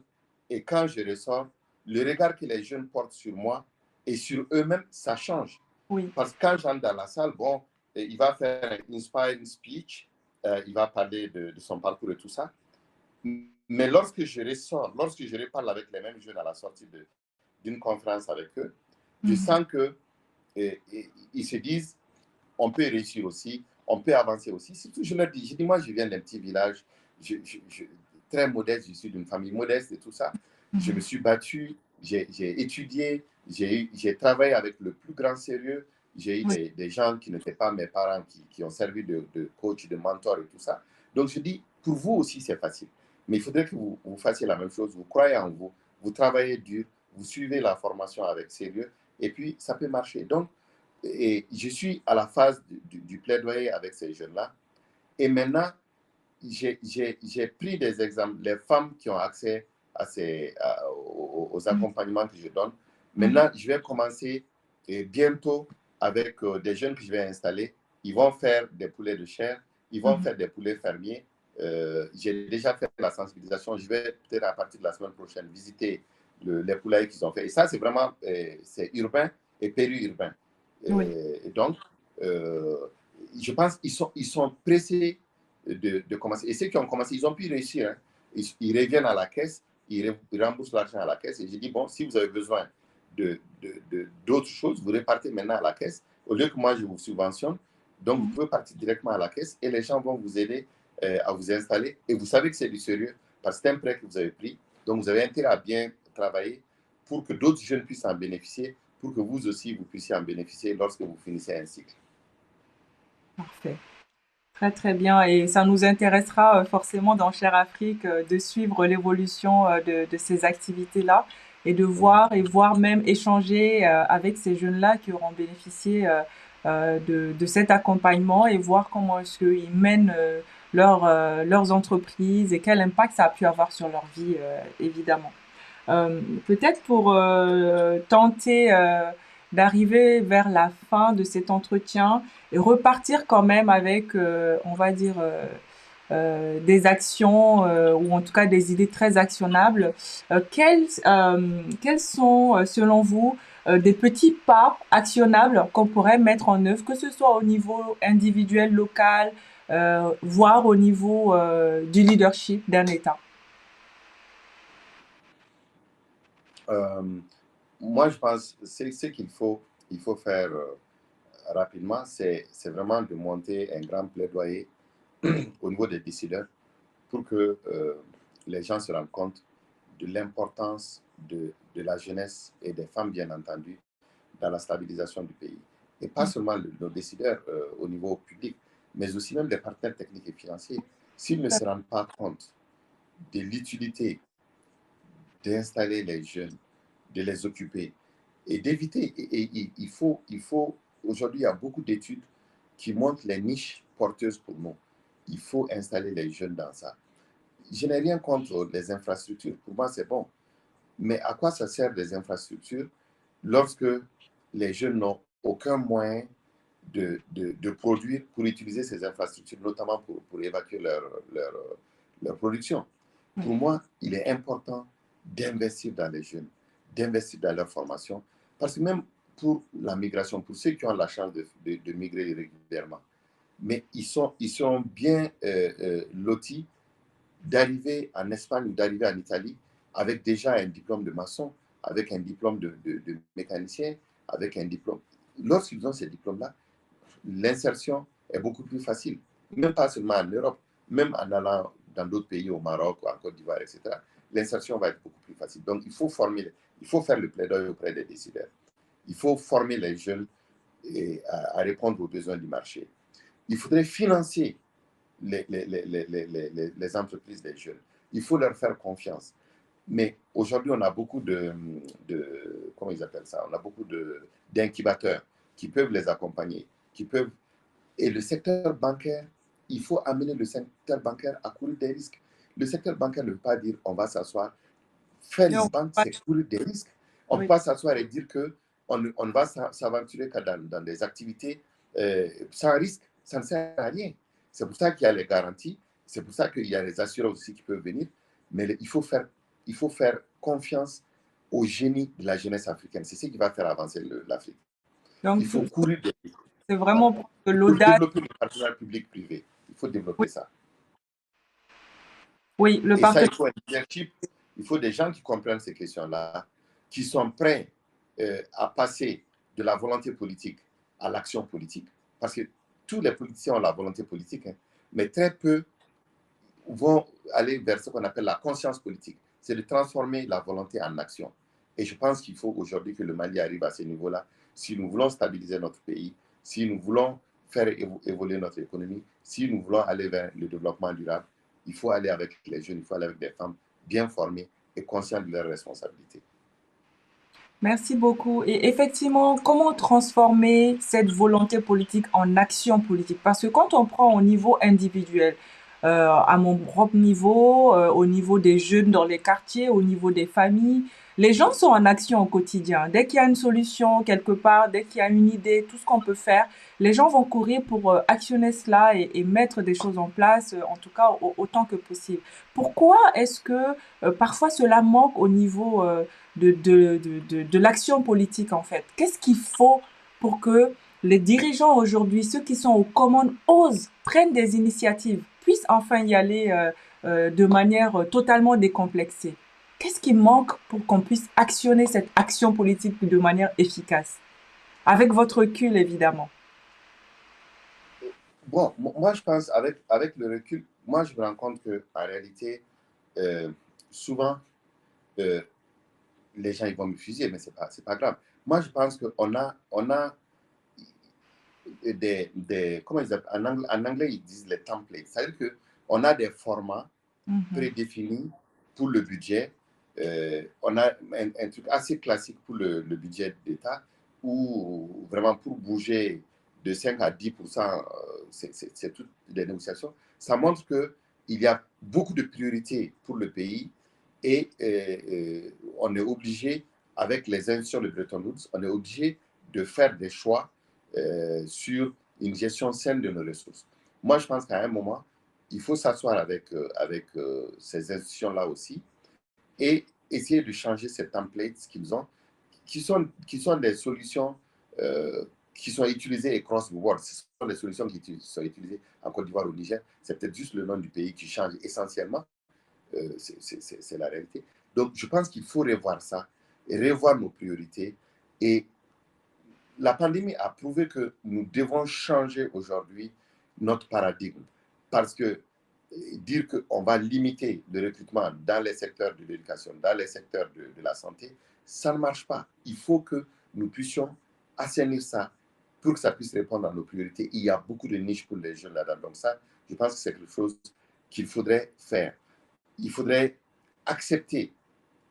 et quand je ressors, le regard que les jeunes portent sur moi et sur eux-mêmes, ça change. Oui. Parce que quand j'entre dans la salle, bon, il va faire un inspiring speech, il va parler de son parcours et tout ça. Mais lorsque je ressors, lorsque je reparle avec les mêmes jeunes à la sortie d'une conférence avec eux, je Mhm. sens que ils se disent, on peut réussir aussi, on peut avancer aussi. Surtout, je leur dis, moi, je viens d'un petit village, très modeste, je suis d'une famille modeste et tout ça. Je me Mhm. suis battu, j'ai étudié, j'ai travaillé avec le plus grand sérieux. J'ai eu Oui. des gens qui n'étaient pas mes parents, qui ont servi de coach, de mentor et tout ça. Donc, je dis, pour vous aussi, c'est facile. Mais il faudrait que vous fassiez la même chose. Vous croyez en vous, vous travaillez dur, vous suivez la formation avec sérieux, et puis ça peut marcher. Donc, et je suis à la phase du plaidoyer avec ces jeunes-là. Et maintenant, j'ai pris des exemples, les femmes qui ont accès aux Mhm. accompagnements que je donne. Mhm. Maintenant, je vais commencer bientôt avec des jeunes que je vais installer. Ils vont faire des poulets de chair, ils vont Mhm. faire des poulets fermiers. J'ai déjà fait la sensibilisation. Je vais peut-être à partir de la semaine prochaine visiter les poulailles qu'ils ont fait. Et ça, c'est vraiment c'est urbain et périurbain. Oui. Et donc, je pense qu'ils sont pressés de commencer. Et ceux qui ont commencé, ils ont pu réussir. Hein. Ils reviennent à la caisse, ils remboursent l'argent à la caisse. Et j'ai dit, bon, si vous avez besoin d'autres choses, vous repartez maintenant à la caisse. Au lieu que moi, je vous subventionne, donc vous Mhm. pouvez partir directement à la caisse et les gens vont vous aider à vous installer. Et vous savez que c'est du sérieux parce que c'est un prêt que vous avez pris. Donc, vous avez intérêt à bien travailler pour que d'autres jeunes puissent en bénéficier, pour que vous aussi, vous puissiez en bénéficier lorsque vous finissez un cycle. Parfait. Très très bien et ça nous intéressera forcément dans Cher Afrique de suivre l'évolution de ces activités-là. et de voir et voir même échanger avec ces jeunes-là qui auront bénéficié de cet accompagnement et voir comment est-ce qu'ils mènent leurs entreprises et quel impact ça a pu avoir sur leur vie, évidemment. Peut-être pour tenter d'arriver vers la fin de cet entretien et repartir quand même avec, on va dire, des actions ou en tout cas des idées très actionnables. Quels sont, selon vous, des petits pas actionnables qu'on pourrait mettre en œuvre, que ce soit au niveau individuel, local, voire au niveau du leadership d'un État? Euh, Moi, je pense que ce il faut faire rapidement, c'est vraiment de monter un grand plaidoyer au niveau des décideurs pour que les gens se rendent compte de l'importance de la jeunesse et des femmes, bien entendu, dans la stabilisation du pays. Et pas seulement nos décideurs au niveau public, mais aussi même les partenaires techniques et financiers. S'ils ne se rendent pas compte de l'utilité d'installer les jeunes, de les occuper et d'éviter. Il faut aujourd'hui, il y a beaucoup d'études qui montrent les niches porteuses pour nous. Il faut installer les jeunes dans ça. Je n'ai rien contre les infrastructures. Pour moi, c'est bon. Mais à quoi ça sert des infrastructures lorsque les jeunes n'ont aucun moyen de produire pour utiliser ces infrastructures, notamment pour évacuer leur production? Pour moi, il est important d'investir dans les jeunes, d'investir dans leur formation, parce que même pour la migration, pour ceux qui ont la chance de migrer régulièrement, mais ils sont bien lotis d'arriver en Espagne ou d'arriver en Italie avec déjà un diplôme de maçon, avec un diplôme de mécanicien, avec un diplôme. Lorsqu'ils ont ces diplômes-là, l'insertion est beaucoup plus facile. Même pas seulement en Europe, même en allant dans d'autres pays, au Maroc ou en Côte d'Ivoire, etc., l'insertion va être beaucoup plus facile. Donc, il faut faire le plaidoyer auprès des décideurs. Il faut former les jeunes à répondre aux besoins du marché. Il faudrait financer les entreprises des jeunes. Il faut leur faire confiance. Mais aujourd'hui, on a beaucoup comment ils appellent ça? On a beaucoup d'incubateurs qui peuvent les accompagner, qui peuvent. Et le secteur bancaire, il faut amener le secteur bancaire à courir des risques. Le secteur bancaire ne veut pas dire on va s'asseoir. Faire une Non, banque, c'est courir des risques. On ne oui. peut pas s'asseoir et dire qu'on ne va s'aventurer que dans des activités sans risque. Ça ne sert à rien. C'est pour ça qu'il y a les garanties. C'est pour ça qu'il y a les assureurs aussi qui peuvent venir. Mais il faut faire confiance au génie de la jeunesse africaine. C'est ce qui va faire avancer l'Afrique. Donc, Il faut courir des risques. c'est Voilà. vraiment prendre de Il faut l'audace. développer le partenariat public-privé. Il faut Oui, développer ça. oui, le Et ça, partenariat. il faut un leadership. Il faut des gens qui comprennent ces questions-là, qui sont prêts à passer de la volonté politique à l'action politique. Parce que tous les politiciens ont la volonté politique, hein, mais très peu vont aller vers ce qu'on appelle la conscience politique. C'est de transformer la volonté en action. Et je pense qu'il faut aujourd'hui que le Mali arrive à ce niveau-là. Si nous voulons stabiliser notre pays, si nous voulons faire évoluer notre économie, si nous voulons aller vers le développement durable, il faut aller avec les jeunes, il faut aller avec des femmes bien formées et conscientes de leurs responsabilités. Merci beaucoup. Et effectivement, comment transformer cette volonté politique en action politique? Parce que quand on prend au niveau individuel, à mon propre niveau, au niveau des jeunes dans les quartiers, au niveau des familles, les gens sont en action au quotidien. Dès qu'il y a une solution quelque part, dès qu'il y a une idée, tout ce qu'on peut faire, les gens vont courir pour actionner cela et mettre des choses en place, en tout cas autant que possible. Pourquoi est-ce que parfois cela manque au niveau de l'action politique, en fait? Qu'est-ce qu'il faut pour que les dirigeants aujourd'hui, ceux qui sont aux commandes, osent, prennent des initiatives, puissent enfin y aller de manière totalement décomplexée? Qu'est-ce qui manque pour qu'on puisse actionner cette action politique de manière efficace? Avec votre recul, évidemment. Bon, moi je pense, avec le recul, moi je me rends compte qu'en réalité, euh, souvent, euh, les gens ils vont me fusiller, mais c'est pas grave. Moi, je pense on a comment ils appellent, en anglais, ils disent les templates. C'est-à-dire qu'on a des formats Mhm. prédéfinis pour le budget, on a un truc assez classique pour le budget d'État, où vraiment pour bouger de 5 à 10%, c'est toutes les négociations. Ça montre qu'il y a beaucoup de priorités pour le pays et on est obligé, avec les institutions de Bretton Woods, on est obligé de faire des choix sur une gestion saine de nos ressources. Moi, je pense qu'à un moment, il faut s'asseoir avec ces institutions-là aussi et essayer de changer ces templates qu'ils ont, qui sont des solutions qui sont utilisées across the world. Ce sont des solutions qui sont utilisées en Côte d'Ivoire, au Niger. C'est peut-être juste le nom du pays qui change essentiellement. C'est la réalité. Donc, je pense qu'il faut revoir ça, et revoir nos priorités. Et la pandémie a prouvé que nous devons changer aujourd'hui notre paradigme. Parce que dire qu'on va limiter le recrutement dans les secteurs de l'éducation, dans les secteurs de la santé, ça ne marche pas. Il faut que nous puissions assainir ça pour que ça puisse répondre à nos priorités. Il y a beaucoup de niches pour les jeunes là-dedans. Donc ça, je pense que c'est quelque chose qu'il faudrait faire. Il faudrait accepter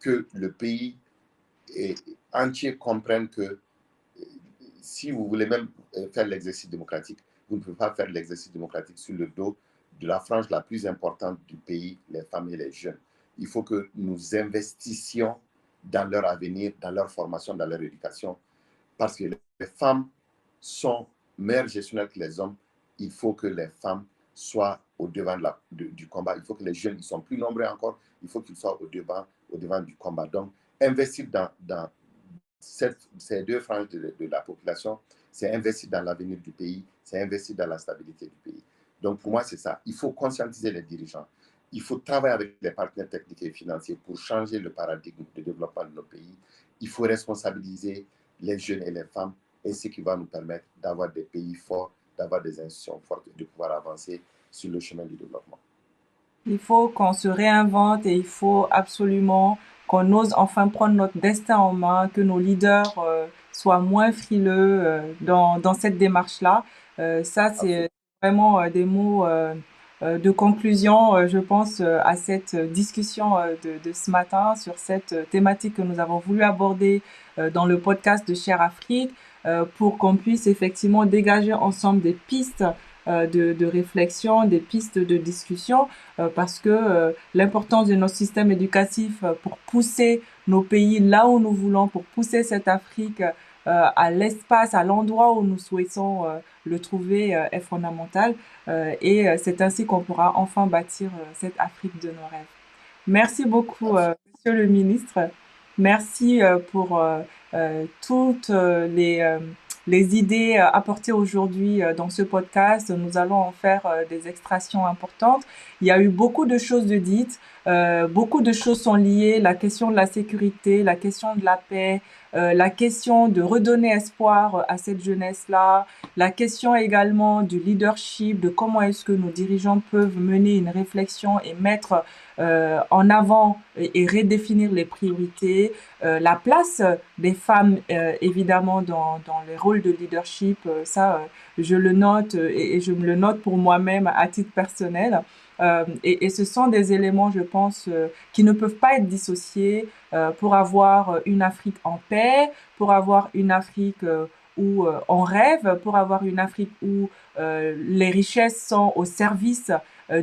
que le pays entier comprenne que si vous voulez même faire l'exercice démocratique, vous ne pouvez pas faire l'exercice démocratique sur le dos de la frange la plus importante du pays, les femmes et les jeunes. Il faut que nous investissions dans leur avenir, dans leur formation, dans leur éducation, parce que les femmes sont meilleures gestionnaires que les hommes. Il faut que les femmes soient au devant du combat. Il faut que les jeunes, ils sont plus nombreux encore, il faut qu'ils soient au devant du combat. Donc, investir dans ces deux franges de la population, c'est investir dans l'avenir du pays, c'est investir dans la stabilité du pays. Donc, pour moi, c'est ça. Il faut conscientiser les dirigeants. Il faut travailler avec les partenaires techniques et financiers pour changer le paradigme de développement de nos pays. Il faut responsabiliser les jeunes et les femmes, et ce qui va nous permettre d'avoir des pays forts, d'avoir des institutions fortes et de pouvoir avancer sur le chemin du développement. Il faut qu'on se réinvente et il faut absolument qu'on ose enfin prendre notre destin en main, que nos leaders soient moins frileux dans cette démarche-là. Ça, c'est Absolument. vraiment des mots de conclusion, je pense, à cette discussion de ce matin sur cette thématique que nous avons voulu aborder dans le podcast de Cher Afrique, pour qu'on puisse effectivement dégager ensemble des pistes de réflexion, des pistes de discussion parce que l'importance de notre système éducatif pour pousser nos pays là où nous voulons, pour pousser cette Afrique à l'espace, à l'endroit où nous souhaitons le trouver est fondamentale. Et c'est ainsi qu'on pourra enfin bâtir cette Afrique de nos rêves. Merci beaucoup, Monsieur le ministre. Merci pour toutes les idées apportées aujourd'hui dans ce podcast. Nous allons en faire des extractions importantes. Il y a eu beaucoup de choses de dites, beaucoup de choses sont liées, la question de la sécurité, la question de la paix, la question de redonner espoir à cette jeunesse-là, la question également du leadership, de comment est-ce que nos dirigeants peuvent mener une réflexion et mettre en avant et redéfinir les priorités, la place des femmes évidemment dans les rôles de leadership, ça je le note et je me le note pour moi-même à titre personnel. Et ce sont des éléments, je pense, qui ne peuvent pas être dissociés pour avoir une Afrique en paix, pour avoir une Afrique où on rêve, pour avoir une Afrique où les richesses sont au service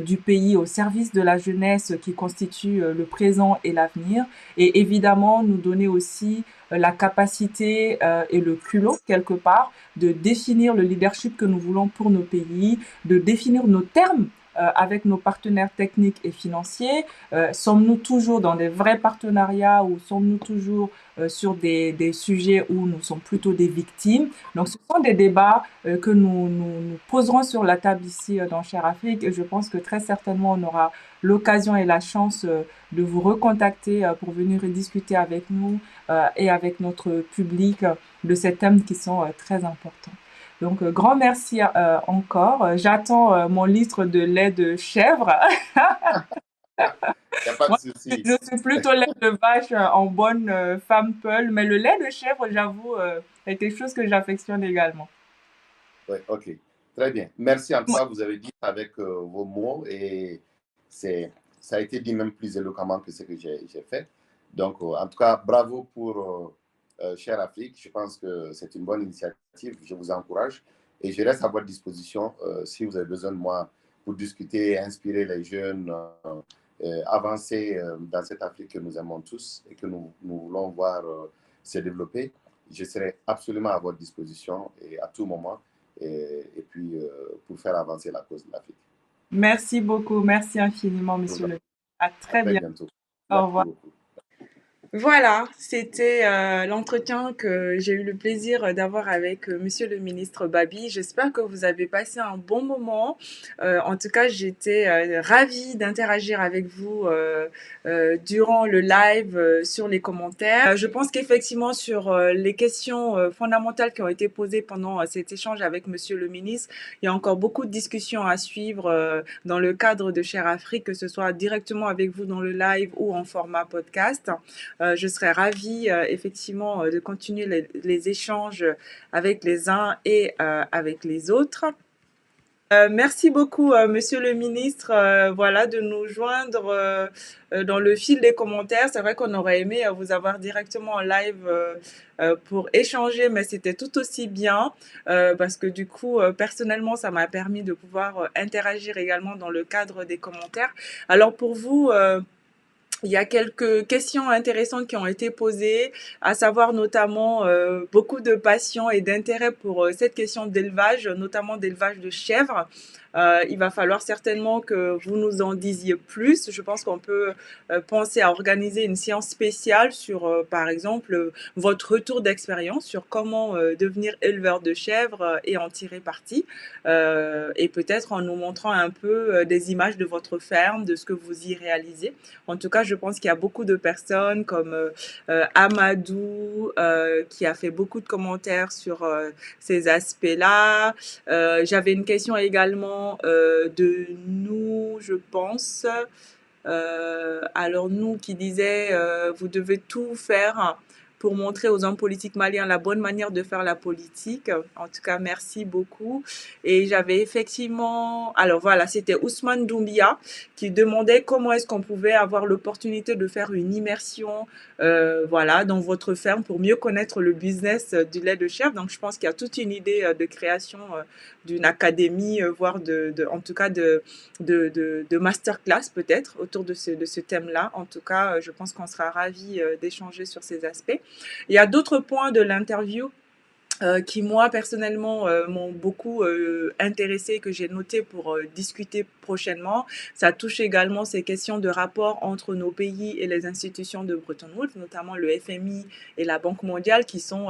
du pays, au service de la jeunesse qui constitue le présent et l'avenir. Et évidemment, nous donner aussi la capacité et le culot, quelque part, de définir le leadership que nous voulons pour nos pays, de définir nos termes avec nos partenaires techniques et financiers. Sommes-nous toujours dans des vrais partenariats ou sommes-nous toujours sur des sujets où nous sommes plutôt des victimes? Donc, ce sont des débats que nous poserons sur la table ici dans Cher Afrique et je pense que très certainement on aura l'occasion et la chance de vous recontacter pour venir discuter avec nous et avec notre public de ces thèmes qui sont très importants. Donc, grand merci encore. J'attends mon litre de lait de chèvre. Il n'y a pas de Moi, souci. je suis plutôt lait de vache en bonne femme peule, mais le lait de chèvre, j'avoue, est quelque chose que j'affectionne également. Oui, ok. Très bien. Merci en tout cas, vous avez dit avec vos mots et ça a été dit même plus éloquemment que ce que j'ai fait. Donc, en tout cas, bravo pour Cher Afrique. Je pense que c'est une bonne initiative. Je vous encourage et je reste à votre disposition si vous avez besoin de moi pour discuter, inspirer les jeunes, avancer dans cette Afrique que nous aimons tous et que nous voulons voir se développer. Je serai absolument à votre disposition et à tout moment et puis pour faire avancer la cause de l'Afrique. Merci beaucoup. Merci infiniment, monsieur le. À À très très bientôt. bientôt. Au Merci revoir. beaucoup. Voilà, c'était l'entretien que j'ai eu le plaisir d'avoir avec Monsieur le ministre Babi. J'espère que vous avez passé un bon moment. En tout cas, j'étais ravie d'interagir avec vous durant le live sur les commentaires. Je pense qu'effectivement, sur les questions fondamentales qui ont été posées pendant cet échange avec Monsieur le ministre, il y a encore beaucoup de discussions à suivre dans le cadre de Cher Afrique, que ce soit directement avec vous dans le live ou en format podcast. Je serais ravie effectivement de continuer les échanges avec les uns et avec les autres. Merci beaucoup, Monsieur le ministre, voilà, de nous joindre dans le fil des commentaires. C'est vrai qu'on aurait aimé vous avoir directement en live pour échanger, mais c'était tout aussi bien parce que du coup, personnellement, ça m'a permis de pouvoir interagir également dans le cadre des commentaires. Alors pour vous, il y a quelques questions intéressantes qui ont été posées, à savoir notamment beaucoup de passion et d'intérêt pour cette question d'élevage, notamment d'élevage de chèvres. Il va falloir certainement que vous nous en disiez plus. Je pense qu'on peut penser à organiser une séance spéciale sur, par exemple, votre retour d'expérience sur comment devenir éleveur de chèvres et en tirer parti. Et peut-être en nous montrant un peu des images de votre ferme, de ce que vous y réalisez. En tout cas, je pense qu'il y a beaucoup de personnes comme Amadou qui a fait beaucoup de commentaires sur ces aspects-là. J'avais une question également de nous, je pense. Alors nous qui disait vous devez tout faire pour montrer aux hommes politiques maliens la bonne manière de faire la politique. En tout cas, merci beaucoup. Et j'avais effectivement, alors voilà, c'était Ousmane Doumbia qui demandait comment est-ce qu'on pouvait avoir l'opportunité de faire une immersion, voilà, dans votre ferme pour mieux connaître le business du lait de chèvre. Donc, je pense qu'il y a toute une idée de création d'une académie, voire en tout cas de masterclass peut-être autour de ce thème-là. En tout cas, je pense qu'on sera ravis d'échanger sur ces aspects. Il y a d'autres points de l'interview qui moi personnellement m'ont beaucoup intéressé, que j'ai noté pour discuter prochainement. Ça touche également ces questions de rapport entre nos pays et les institutions de Bretton Woods, notamment le FMI et la Banque mondiale, qui sont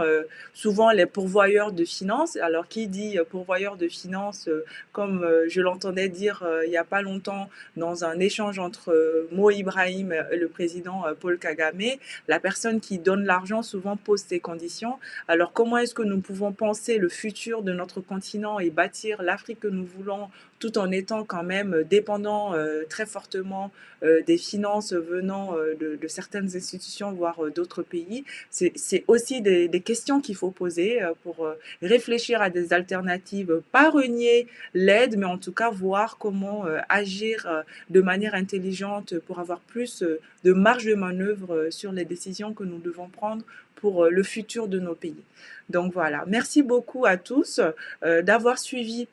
souvent les pourvoyeurs de finances. Alors qui dit pourvoyeur de finances, comme je l'entendais dire il n'y a pas longtemps dans un échange entre Mo Ibrahim et le président Paul Kagame, la personne qui donne l'argent souvent pose ses conditions. Alors comment est-ce que nous pouvons penser le futur de notre continent et bâtir l'Afrique que nous voulons tout en étant quand même dépendant très fortement des finances venant de certaines institutions, voire d'autres pays. C'est aussi des questions qu'il faut poser pour réfléchir à des alternatives, pas renier l'aide, mais en tout cas voir comment agir de manière intelligente pour avoir plus de marge de manœuvre sur les décisions que nous devons prendre pour le futur de nos pays. Donc voilà, merci beaucoup à tous d'avoir suivi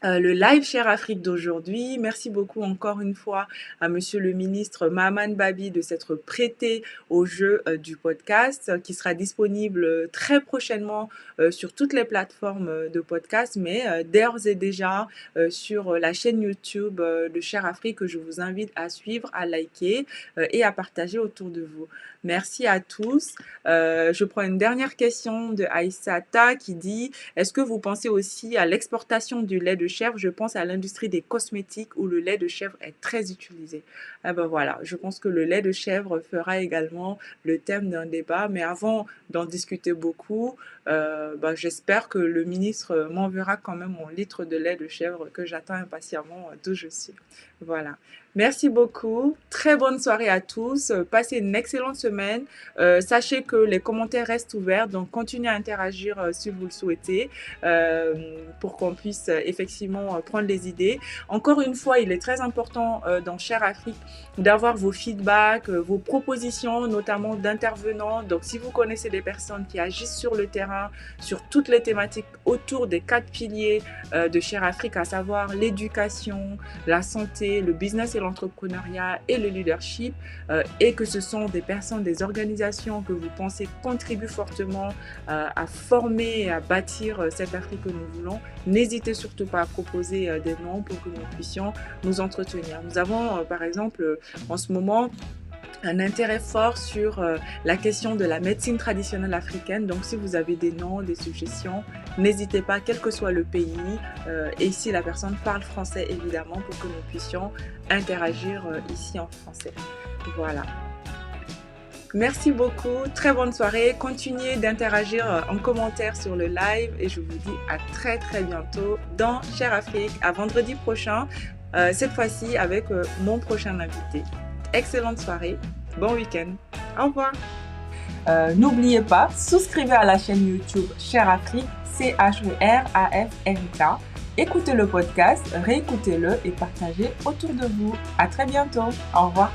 le live Cher Afrique d'aujourd'hui. Merci beaucoup encore une fois à Monsieur le ministre Mahaman Babi de s'être prêté au jeu du podcast qui sera disponible très prochainement sur toutes les plateformes de podcast, mais d'ores et déjà sur la chaîne YouTube de Cher Afrique que je vous invite à suivre, à liker et à partager autour de vous. Merci à tous. Je prends une dernière question de Aïssata qui dit: est-ce que vous pensez aussi à l'exportation du lait de chèvre? Je pense à l'industrie des cosmétiques où le lait de chèvre est très utilisé. Ah ben voilà, je pense que le lait de chèvre fera également le thème d'un débat. Mais avant d'en discuter beaucoup, j'espère que le ministre m'enverra quand même mon litre de lait de chèvre que j'attends impatiemment d'où je suis. Voilà. Merci beaucoup. Très bonne soirée à tous. Passez une excellente semaine. Sachez que les commentaires restent ouverts, donc continuez à interagir si vous le souhaitez pour qu'on puisse effectivement prendre les idées. Encore une fois, il est très important dans Share Afrique d'avoir vos feedbacks, vos propositions, notamment d'intervenants. Donc, si vous connaissez des personnes qui agissent sur le terrain, sur toutes les thématiques autour des 4 piliers de Share Afrique, à savoir l'éducation, la santé, le business et l'entrepreneuriat et le leadership, et que ce sont des personnes, des organisations que vous pensez contribuent fortement à former et à bâtir cette Afrique que nous voulons, n'hésitez surtout pas à proposer des noms pour que nous puissions nous entretenir. Nous avons par exemple en ce moment un intérêt fort sur la question de la médecine traditionnelle africaine. Donc, si vous avez des noms, des suggestions, n'hésitez pas, quel que soit le pays, et si la personne parle français, évidemment, pour que nous puissions interagir ici en français. Voilà. Merci beaucoup, très bonne soirée. Continuez d'interagir en commentaire sur le live et je vous dis à très très bientôt dans Share Afrique, à vendredi prochain, cette fois-ci avec mon prochain invité. Excellente soirée, bon week-end, au revoir. N'oubliez pas, souscrivez à la chaîne YouTube Share Afrique, CHERAFRIK. Écoutez le podcast, réécoutez-le et partagez autour de vous. À très bientôt, au revoir.